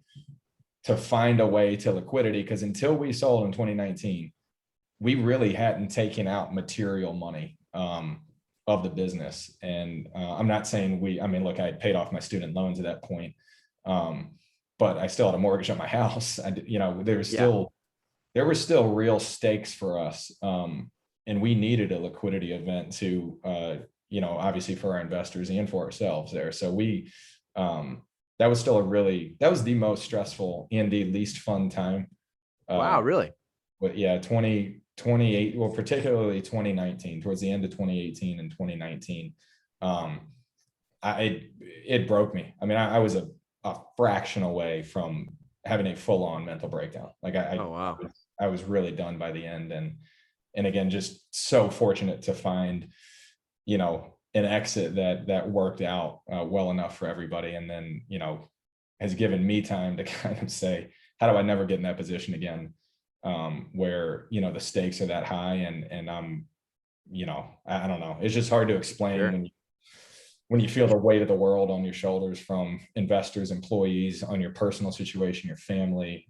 find a way to liquidity, because until we sold in 2019, we really hadn't taken out material money of the business. And I'm not saying I mean, look, I had paid off my student loans at that point, but I still had a mortgage on my house. There were still real stakes for us. And we needed a liquidity event to, obviously for our investors and for ourselves there. So that was the most stressful and the least fun time. Wow, really? But yeah, 2028, well, particularly 2019, towards the end of 2018 and 2019, it broke me. I mean, I was a fraction away from having a full-on mental breakdown. Like Oh, wow. I was really done by the end. And again, just so fortunate to find, an exit that worked out well enough for everybody. And then, has given me time to kind of say, how do I never get in that position again? Where, the stakes are that high and I'm, I don't know. It's just hard to explain. Sure. When you feel the weight of the world on your shoulders from investors, employees, on your personal situation, your family,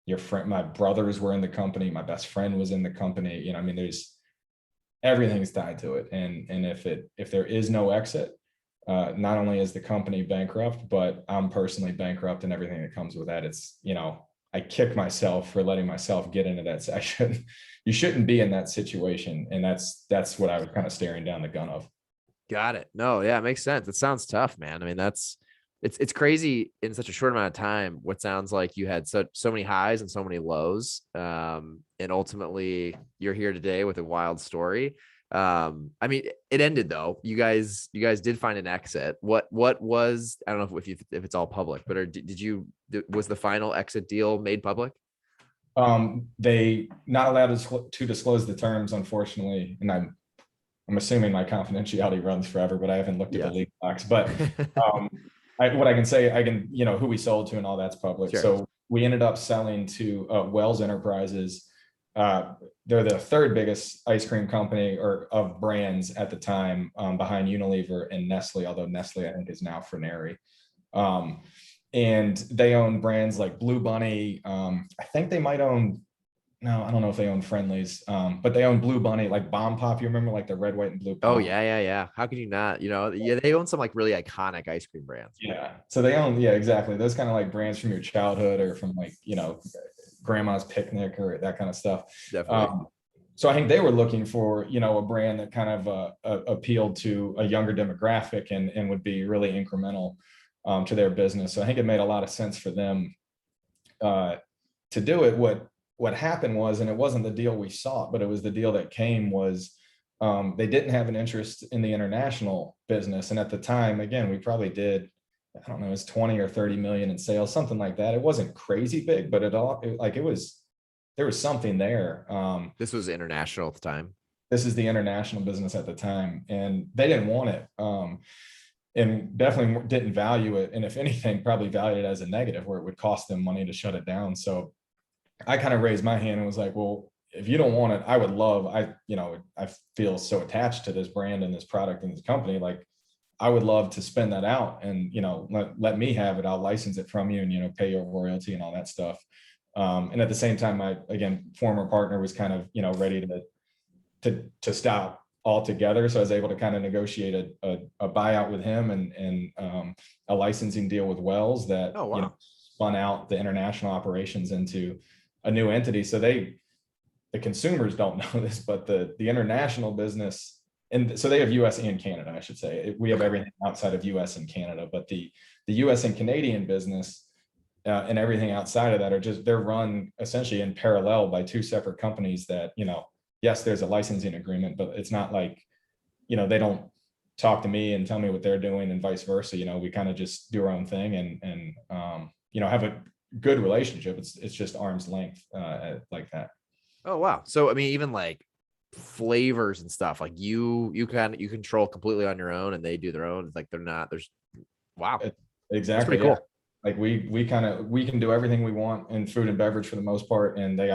your friend. My brothers were in the company. My best friend was in the company. I mean, there's everything's tied to it. And if there is no exit, not only is the company bankrupt, but I'm personally bankrupt and everything that comes with that. It's, I kick myself for letting myself get into that section. You shouldn't be in that situation. And that's what I was kind of staring down the gun of. Got it. No, yeah, it makes sense. It sounds tough, man. I mean, it's crazy in such a short amount of time. What sounds like you had so many highs and so many lows. And ultimately you're here today with a wild story. I mean, it ended though. You guys did find an exit. What was, I don't know if it's all public, but was the final exit deal made public? They not allowed to disclose the terms, unfortunately. And I'm assuming my confidentiality runs forever, but I haven't looked at the legal docs. But what I can say, who we sold to and all that's public. Sure. So we ended up selling to Wells Enterprises. They're the third biggest ice cream company or of brands at the time, behind Unilever and Nestle, although Nestle I think is now Froneri. And they own brands like Blue Bunny. I think they might own, no, I don't know if they own Friendlies, but they own Blue Bunny, like Bomb Pop. You remember like the red, white, and blue pop? Oh yeah. How could you not? Yeah, they own some like really iconic ice cream brands. Yeah. So they own, yeah, exactly. Those kind of like brands from your childhood or from like, grandma's picnic or that kind of stuff. Definitely. So I think they were looking for, a brand that kind of appealed to a younger demographic and would be really incremental to their business. So I think it made a lot of sense for them to do it. What happened was, and it wasn't the deal we sought, but it was the deal that came, was they didn't have an interest in the international business. And at the time, again, we probably did, I don't know, it was 20 or 30 million in sales, something like that. It wasn't crazy big, but there was something there. This was international at the time. This is the international business at the time, and they didn't want it. And definitely didn't value it. And if anything, probably valued it as a negative, where it would cost them money to shut it down. So I kind of raised my hand and was like, well, if you don't want it, I would love, I feel so attached to this brand and this product and this company. Like, I would love to spend that out and, let me have it. I'll license it from you and, pay your royalty and all that stuff. And at the same time, my, again, former partner was kind of, ready to stop altogether. So I was able to kind of negotiate a buyout with him and a licensing deal with Wells that, Oh, wow. spun out the international operations into a new entity. So the consumers don't know this, but the international business, and so they have US and Canada, I should say. We have everything outside of US and Canada, but the US and Canadian business and everything outside of that they're run essentially in parallel by two separate companies that, yes, there's a licensing agreement, but it's not like, they don't talk to me and tell me what they're doing and vice versa. We kind of just do our own thing and have a good relationship. It's just arm's length like that. Oh, wow. So, I mean, even like flavors and stuff, like you control completely on your own and they do their own. It's like, wow. Exactly. That's pretty cool. Like we can do everything we want in food and beverage for the most part. And they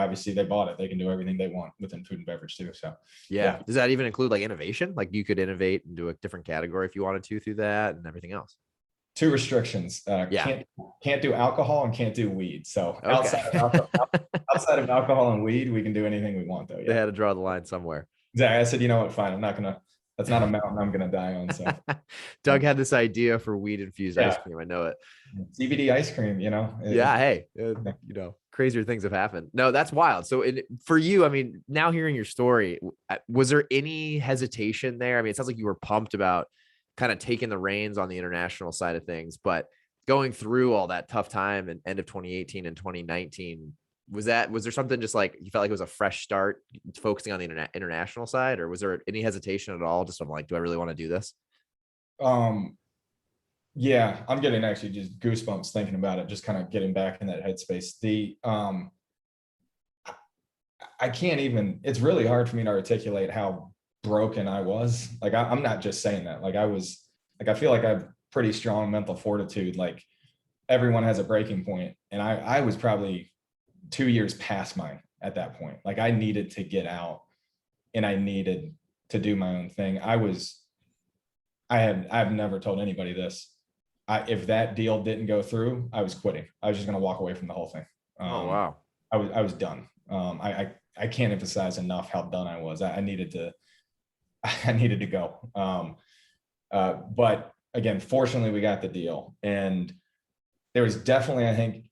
bought it. They can do everything they want within food and beverage too. So Yeah. yeah. Does that even include like innovation? Like you could innovate and do a different category if you wanted to through that and everything else. Two restrictions. Yeah. Can't do alcohol and can't do weed. So Okay. outside of alcohol and weed, we can do anything we want though. They Yeah. had to draw the line somewhere. Exactly. I said, you know what, fine. I'm not gonna, that's not a mountain I'm gonna die on. So Doug had this idea for weed infused ice yeah. cream. I know it. CBD ice cream, Yeah. Hey, crazier things have happened. No, that's wild. So for you, I mean, now hearing your story, was there any hesitation there? I mean, it sounds like you were pumped about kind of taking the reins on the international side of things, but going through all that tough time and end of 2018 and 2019, was there something just like you felt like it was a fresh start focusing on the international side, or was there any hesitation at all? Just I'm like, do I really want to do this? um yeah, I'm getting actually just goosebumps thinking about it, just kind of getting back in that headspace. I can't even, it's really hard for me to articulate how broken I was. Like I'm not just saying that. Like I feel like I have pretty strong mental fortitude. Like everyone has a breaking point, and I was probably 2 years past mine at that point. Like I needed to get out and I needed to do my own thing. I've never told anybody this. If that deal didn't go through, I was quitting. I was just going to walk away from the whole thing. Oh, wow. I was done. I can't emphasize enough how done I was. I needed to go. But again, fortunately we got the deal, and there was definitely, I think,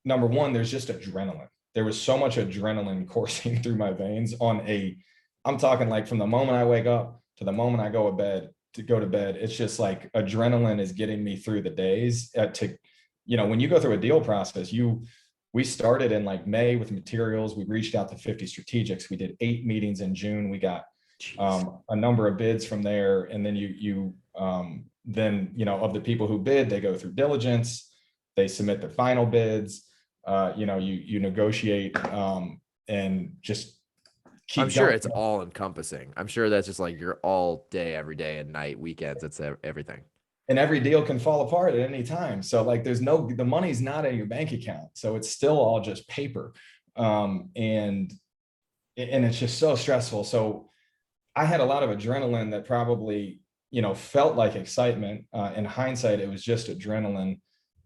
number one, there's just adrenaline. There was so much adrenaline coursing through my veins I'm talking like from the moment I wake up to the moment I go to bed. It's just like adrenaline is getting me through the days when you go through a deal process, we started in like May with materials. We reached out to 50 strategics. We did 8 meetings in June. We got a number of bids from there. And then of the people who bid, they go through diligence, they submit the final bids, you negotiate and just keep I'm sure going. it's all encompassing. I'm sure that's just like you're all day, every day and night, weekends. It's everything. And every deal can fall apart at any time. So like the money's not in your bank account. So it's still all just paper. And it's just so stressful. So I had a lot of adrenaline that probably, felt like excitement. In hindsight, it was just adrenaline.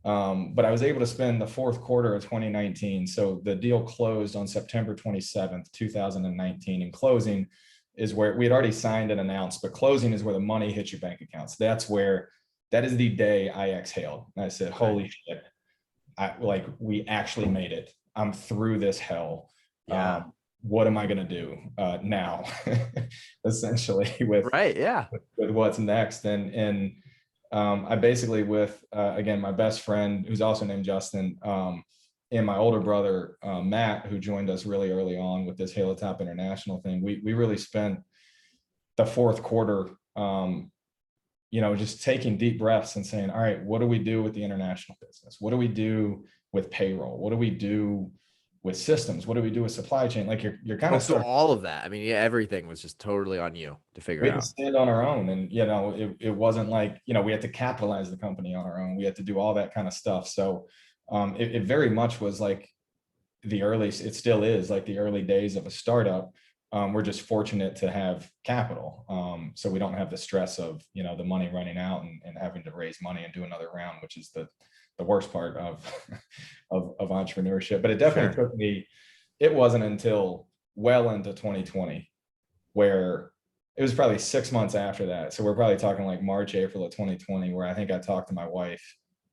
But I was able to spend the fourth quarter of 2019. So the deal closed on September 27th, 2019. And closing is where we had already signed and announced, but closing is where the money hits your bank accounts. That is the day I exhaled. And I said, holy shit, we actually made it. I'm through this hell. Yeah. What am I going to do now? Essentially with what's next. And I basically again, my best friend, who's also named Justin, and my older brother, Matt, who joined us really early on with this Halo Top International thing, we really spent the fourth quarter, just taking deep breaths and saying, all right, what do we do with the international business? What do we do with payroll? What do we do with systems? What do we do with supply chain? Like you're kind of so all of that. I mean, yeah, everything was just totally on you to figure we out. had to stand on our own. And, it wasn't like, we had to capitalize the company on our own. We had to do all that kind of stuff. So it very much was like it still is like the early days of a startup. We're just fortunate to have capital. So we don't have the stress of, the money running out and having to raise money and do another round, which is the worst part of entrepreneurship. But it definitely took me, it wasn't until well into 2020 where it was probably 6 months after that. So we're probably talking like March, April of 2020, where I think I talked to my wife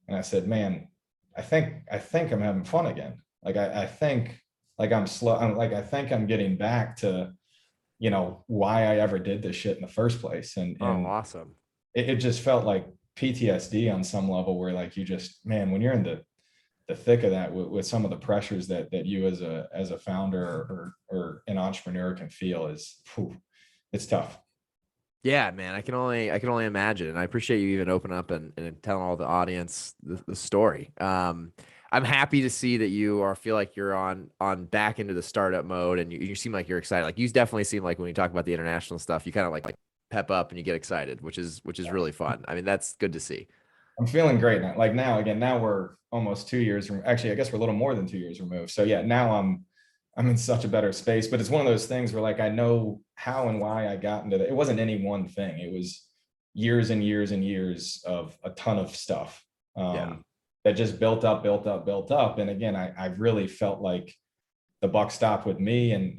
and I said, man, I think I'm having fun again. Like, I think like I'm slow. I think I'm getting back to, why I ever did this shit in the first place. And awesome. It just felt like PTSD on some level where like, you just, man, when you're in the thick of that with some of the pressures that you as a founder or an entrepreneur can feel it's tough. Yeah, man, I can only imagine. And I appreciate you even opening up and telling all the audience the story. I'm happy to see that feel like you're on back into the startup mode, and you seem like you're excited. Like you definitely seem like when you talk about the international stuff, you kind of like pep up and you get excited, which is really fun. I mean, that's good to see. I'm feeling great now. Like now we're almost 2 years from, actually, I guess we're a little more than 2 years removed. So yeah, now I'm in such a better space, but it's one of those things where like, I know how and why I got into it wasn't any one thing. It was years and years and years of a ton of stuff, Yeah. that just built up, built up, built up. And again, I really felt like the buck stopped with me, and,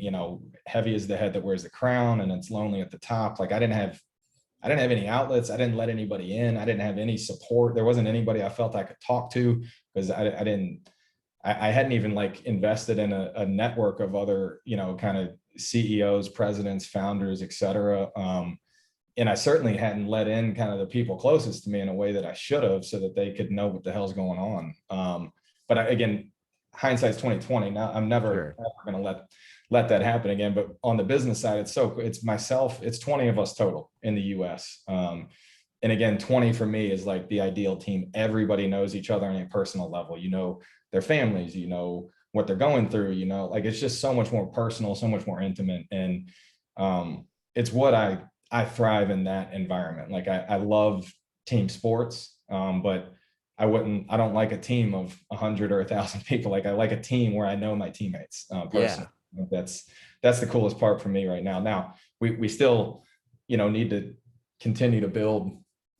heavy is the head that wears the crown, and it's lonely at the top. Like I didn't have any outlets. I didn't let anybody in. I didn't have any support. There wasn't anybody I felt I could talk to, because I hadn't even like invested in a network of other, kind of CEOs, presidents, founders, et cetera. And I certainly hadn't let in kind of the people closest to me in a way that I should have, so that they could know what the hell's going on. But again, hindsight's 2020. Now I'm never, Sure. ever going to let that happen again. But on the business side, it's myself, it's 20 of us total in the US. And again, 20 for me is like the ideal team. Everybody knows each other on a personal level, their families, what they're going through, like it's just so much more personal, so much more intimate. And it's what I thrive in that environment. Like I love team sports, but I don't like a team of 100 or 1,000 people. Like I like a team where I know my teammates Yeah. personally. That's the coolest part for me right now. Now we still, need to continue to build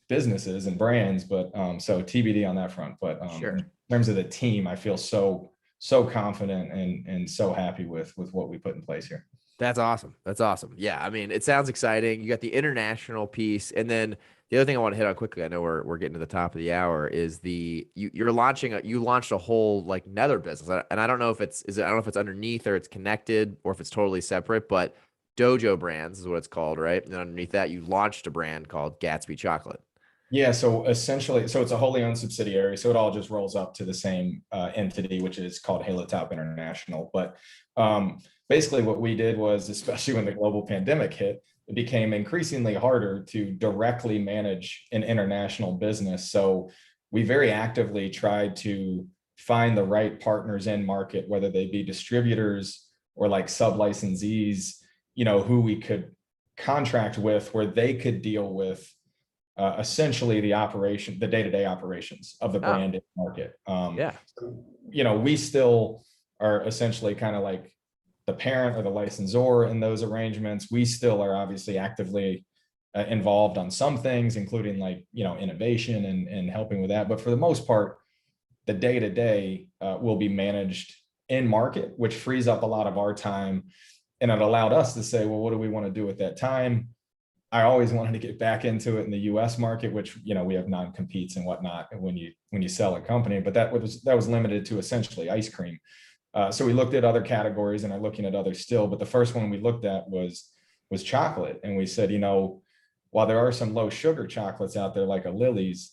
businesses and brands, but so TBD on that front. But Sure. in terms of the team, I feel so confident and so happy with what we put in place here. That's awesome. That's awesome. Yeah. I mean, it sounds exciting. You got the international piece. And then the other thing I want to hit on quickly, I know we're getting to the top of the hour, is you launched a whole like nether business. And I don't know if I don't know if it's underneath or it's connected or if it's totally separate, but Dojo Brands is what it's called, right? And underneath that, you launched a brand called Gatsby Chocolate. Yeah, so essentially, it's a wholly owned subsidiary, so it all just rolls up to the same entity, which is called Halo Top International. But basically, what we did was, especially when the global pandemic hit, it became increasingly harder to directly manage an international business. So we very actively tried to find the right partners in market, whether they be distributors or like sub licensees, who we could contract with, where they could deal with essentially the day-to-day operations of the Oh, brand in market. yeah. We still are essentially kind of like the parent or the licensor in those arrangements. We still are obviously actively involved on some things, including like, innovation and helping with that. But for the most part, the day-to-day will be managed in market, which frees up a lot of our time. And it allowed us to say, well, what do we want to do at that time? I always wanted to get back into it in the U.S. market, which we have non-competes and whatnot when you sell a company, but that was limited to essentially ice cream. So we looked at other categories and are looking at others still, but the first one we looked at was chocolate, and we said, while there are some low sugar chocolates out there like a Lily's,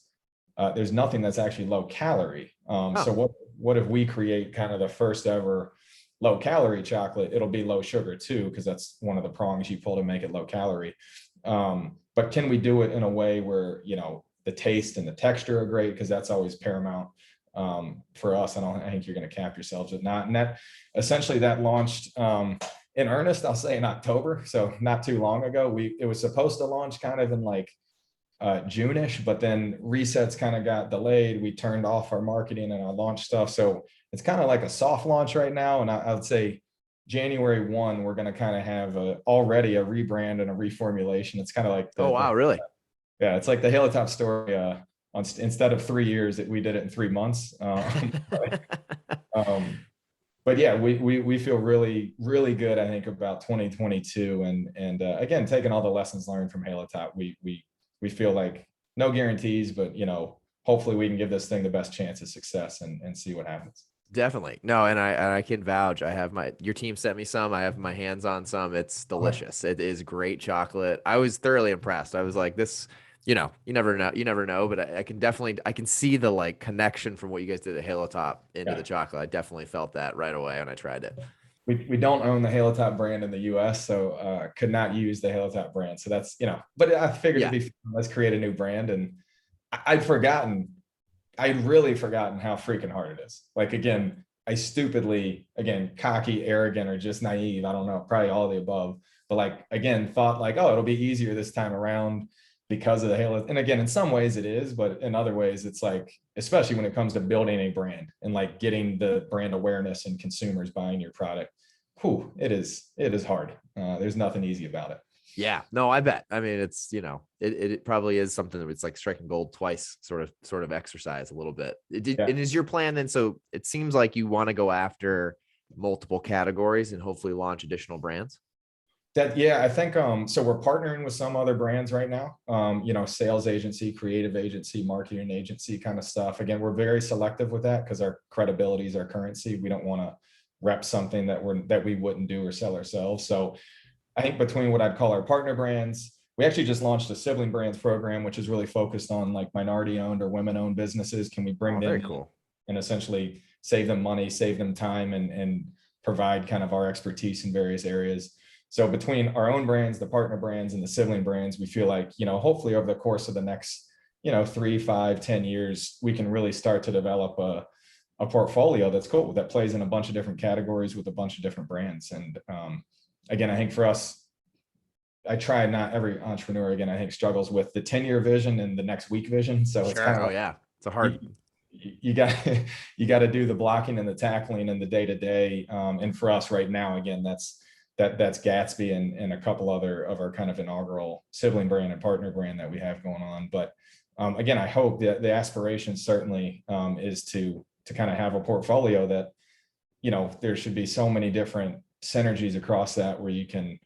there's nothing that's actually low calorie. Oh, So what if we create kind of the first ever low calorie chocolate? It'll be low sugar too, because that's one of the prongs you pull to make it low calorie. But can we do it in a way where, the taste and the texture are great? Because that's always paramount for us. I think you're going to cap yourselves with not. And that essentially that launched in earnest, I'll say in October. So not too long ago. It was supposed to launch kind of in like June-ish, but then resets kind of got delayed. We turned off our marketing and our launch stuff. So it's kind of like a soft launch right now. And I would say January 1, we're going to kind of have already a rebrand and a reformulation. It's kind of like oh, wow. Really? yeah, it's like the Halo Top story. Instead of 3 years, we did it in 3 months. But yeah, we feel really, really good, I think, about 2022. And again, taking all the lessons learned from Halo Top, we feel like no guarantees, but hopefully we can give this thing the best chance of success and see what happens. Definitely. No, and I can vouch. Your team sent me some. I have my hands on some. It's delicious. It is great chocolate. I was thoroughly impressed. I was like, this, you never know, but I can see the like connection from what you guys did at Halo Top into the chocolate. I definitely felt that right away when I tried it. We don't own the Halo Top brand in the US, so could not use the Halo Top brand. So that's, but I figured Yeah. it'd be fun. Let's create a new brand. And I'd really forgotten how freaking hard it is. Like, again, I stupidly, again, cocky, arrogant, or just naive. I don't know, probably all of the above. But like, again, thought like, oh, it'll be easier this time around. because of the Halo. And again, in some ways it is, but in other ways it's like, especially when it comes to building a brand and like getting the brand awareness and consumers buying your product, it is hard. There's nothing easy about it. Yeah, no, I bet. I mean, it's, it probably is something that it's like striking gold twice sort of exercise a little bit. And is your plan then? So it seems like you want to go after multiple categories and hopefully launch additional brands. I think so we're partnering with some other brands right now, sales agency, creative agency, marketing agency kind of stuff. Again, we're very selective with that because our credibility is our currency. We don't want to rep something that we wouldn't do or sell ourselves. So I think between what I'd call our partner brands, we actually just launched a sibling brands program, which is really focused on like minority owned or women owned businesses. Can we bring them in and essentially save them money, save them time, and provide kind of our expertise in various areas. So between our own brands, the partner brands, and the sibling brands, we feel like, hopefully over the course of the next, 3, 5, 10 years, we can really start to develop a portfolio that's cool, that plays in a bunch of different categories with a bunch of different brands. And again, I think for us, not every entrepreneur, again, I think struggles with the 10-year vision and the next week vision. So it's kind of, it's a hard, you got to do the blocking and the tackling and the day-to-day. And for us right now, again, that's Gatsby and a couple other of our kind of inaugural sibling brand and partner brand that we have going on. But again, I hope that the aspiration certainly is to kind of have a portfolio that, there should be so many different synergies across that where you can,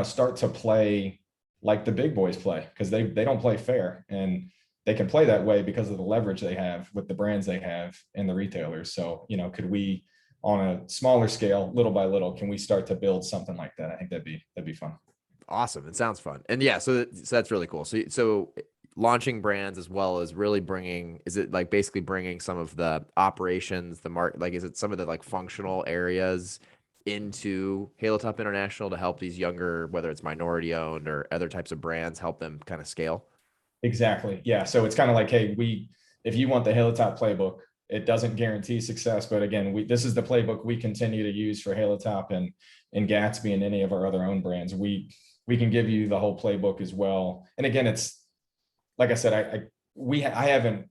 start to play like the big boys play, because they don't play fair, and they can play that way because of the leverage they have with the brands they have and the retailers. So, could we, on a smaller scale, little by little, can we start to build something like that? I think that'd be fun. Awesome. It sounds fun. And yeah, so that's really cool. So launching brands as well as really is it like basically bringing some of the operations, is it some of the like functional areas into Halo Top International to help these younger, whether it's minority owned or other types of brands, help them kind of scale? Exactly. Yeah. So it's kind of like, hey, if you want the Halo Top playbook, it doesn't guarantee success, but again, this is the playbook we continue to use for Halo Top and Gatsby and any of our other own brands. We can give you the whole playbook as well. And again, it's like I said, we haven't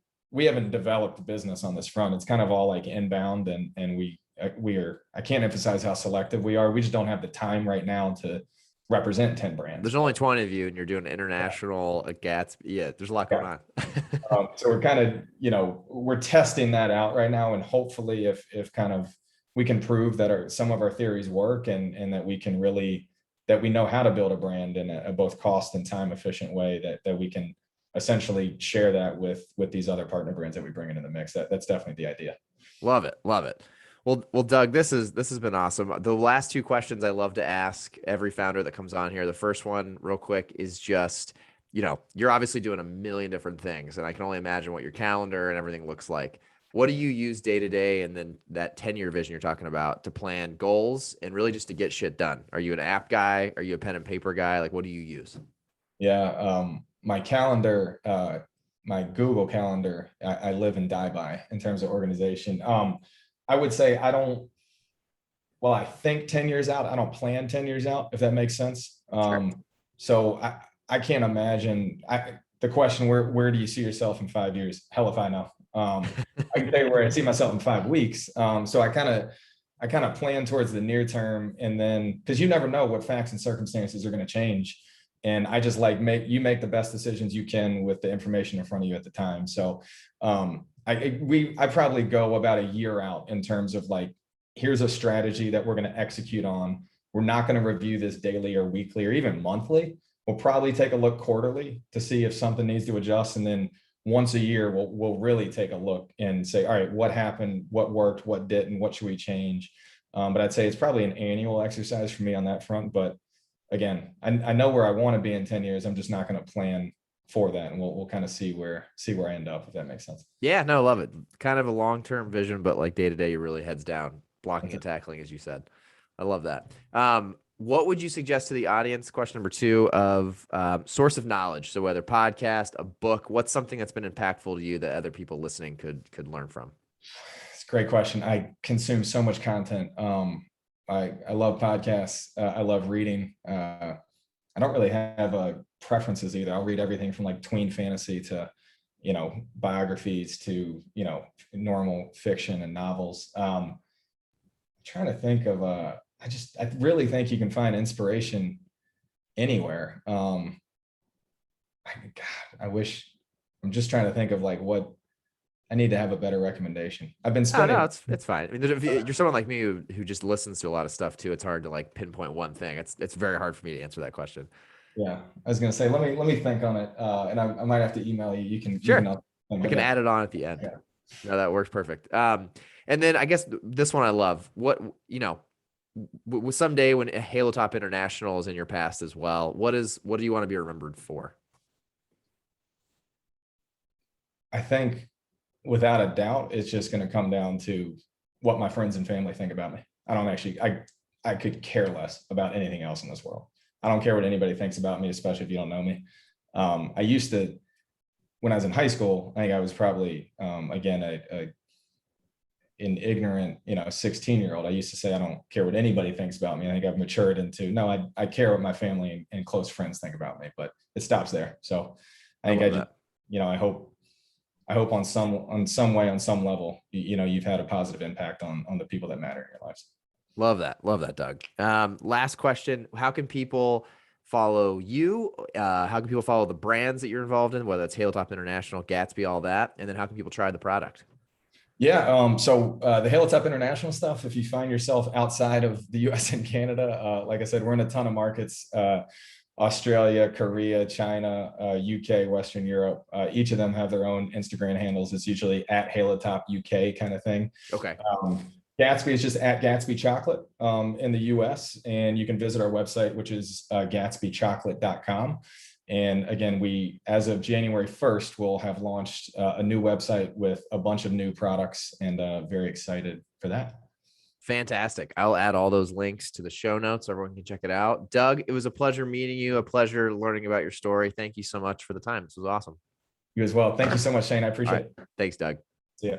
developed the business on this front. It's kind of all like inbound, and I can't emphasize how selective we are. We just don't have the time right now to represent 10 brands. There's only 20 of you and you're doing international at Gatsby. Yeah, there's a lot going on. So we're kind of, we're testing that out right now. And hopefully if kind of we can prove that some of our theories work and that we can that we know how to build a brand in a both cost and time efficient way, that we can essentially share that with these other partner brands that we bring into the mix. That's definitely the idea. Love it. Love it. Well, Doug, this has been awesome. The last two questions I love to ask every founder that comes on here. The first one, real quick, is just, you're obviously doing a million different things, and I can only imagine what your calendar and everything looks like. What do you use day to day, and then that 10-year vision you're talking about, to plan goals and really just to get shit done? Are you an app guy? Are you a pen and paper guy? Like, what do you use? Yeah, my calendar, my Google calendar, I live and die by in terms of organization. I would say I think 10 years out. I don't plan 10 years out, if that makes sense. Sure. So I can't imagine the question, where do you see yourself in 5 years? Hell if I know. I can tell you where I see myself in 5 weeks. So I kind of plan towards the near term, and then, because you never know what facts and circumstances are going to change. And I just make the best decisions you can with the information in front of you at the time. So I probably go about a year out in terms of like, here's a strategy that we're going to execute on. We're not going to review this daily or weekly or even monthly. We'll probably take a look quarterly to see if something needs to adjust. And then once a year, we'll really take a look and say, all right, what happened, what worked, what didn't, what should we change? But I'd say it's probably an annual exercise for me on that front. But again, I know where I want to be in 10 years. I'm just not going to plan for that, and we'll kind of see where I end up, if that makes sense. Yeah, no, love it. Kind of a long-term vision, but like day to day, you're really heads down, blocking and tackling, as you said. I love that. What would you suggest to the audience? Question number 2 of source of knowledge. So whether podcast, a book, what's something that's been impactful to you that other people listening could learn from? It's a great question. I consume so much content. I love podcasts. I love reading. I don't really have preferences either. I'll read everything from like tween fantasy to, biographies to, normal fiction and novels. Trying to think of, I really think you can find inspiration anywhere. I wish, I'm just trying to think of like what I need to have a better recommendation. I've been Oh, no, spending. it's fine. I mean, if you're someone like me who just listens to a lot of stuff too, it's hard to like pinpoint one thing. It's very hard for me to answer that question. Yeah, I was gonna say, let me think on it, and I might have to email you. You can Sure. I but can yeah, add it on at the end. yeah. No, that works perfect. And then I guess this one I love. What, with someday when Halo Top International is in your past as well, what do you want to be remembered for? I think without a doubt, it's just going to come down to what my friends and family think about me. I don't actually, I could care less about anything else in this world. I don't care what anybody thinks about me, especially if you don't know me. I used to, when I was in high school, I think I was probably, again, an ignorant, 16-year-old. I used to say, I don't care what anybody thinks about me. I think I've matured into, no, I care what my family and close friends think about me, but it stops there. So I I think love that. I hope on some way, on some level, you've had a positive impact on the people that matter in your lives. Love that. Love that, Doug. Last question. How can people follow you? How can people follow the brands that you're involved in, whether it's Halo Top International, Gatsby, all that? And then how can people try the product? Yeah. So the Halo Top International stuff, if you find yourself outside of the US and Canada, like I said, we're in a ton of markets, Australia, Korea, China, UK, Western Europe. Each of them have their own Instagram handles. It's usually at Halo Top UK kind of thing. Okay. Gatsby is just at Gatsby Chocolate in the US. And you can visit our website, which is gatsbychocolate.com. And again, we, as of January 1st, will have launched a new website with a bunch of new products, and very excited for that. Fantastic. I'll add all those links to the show notes so everyone can check it out. Doug, it was a pleasure meeting you, a pleasure learning about your story. Thank you so much for the time. This was awesome. You as well. Thank you so much, Shane. I All appreciate right. it. Thanks, Doug. See ya.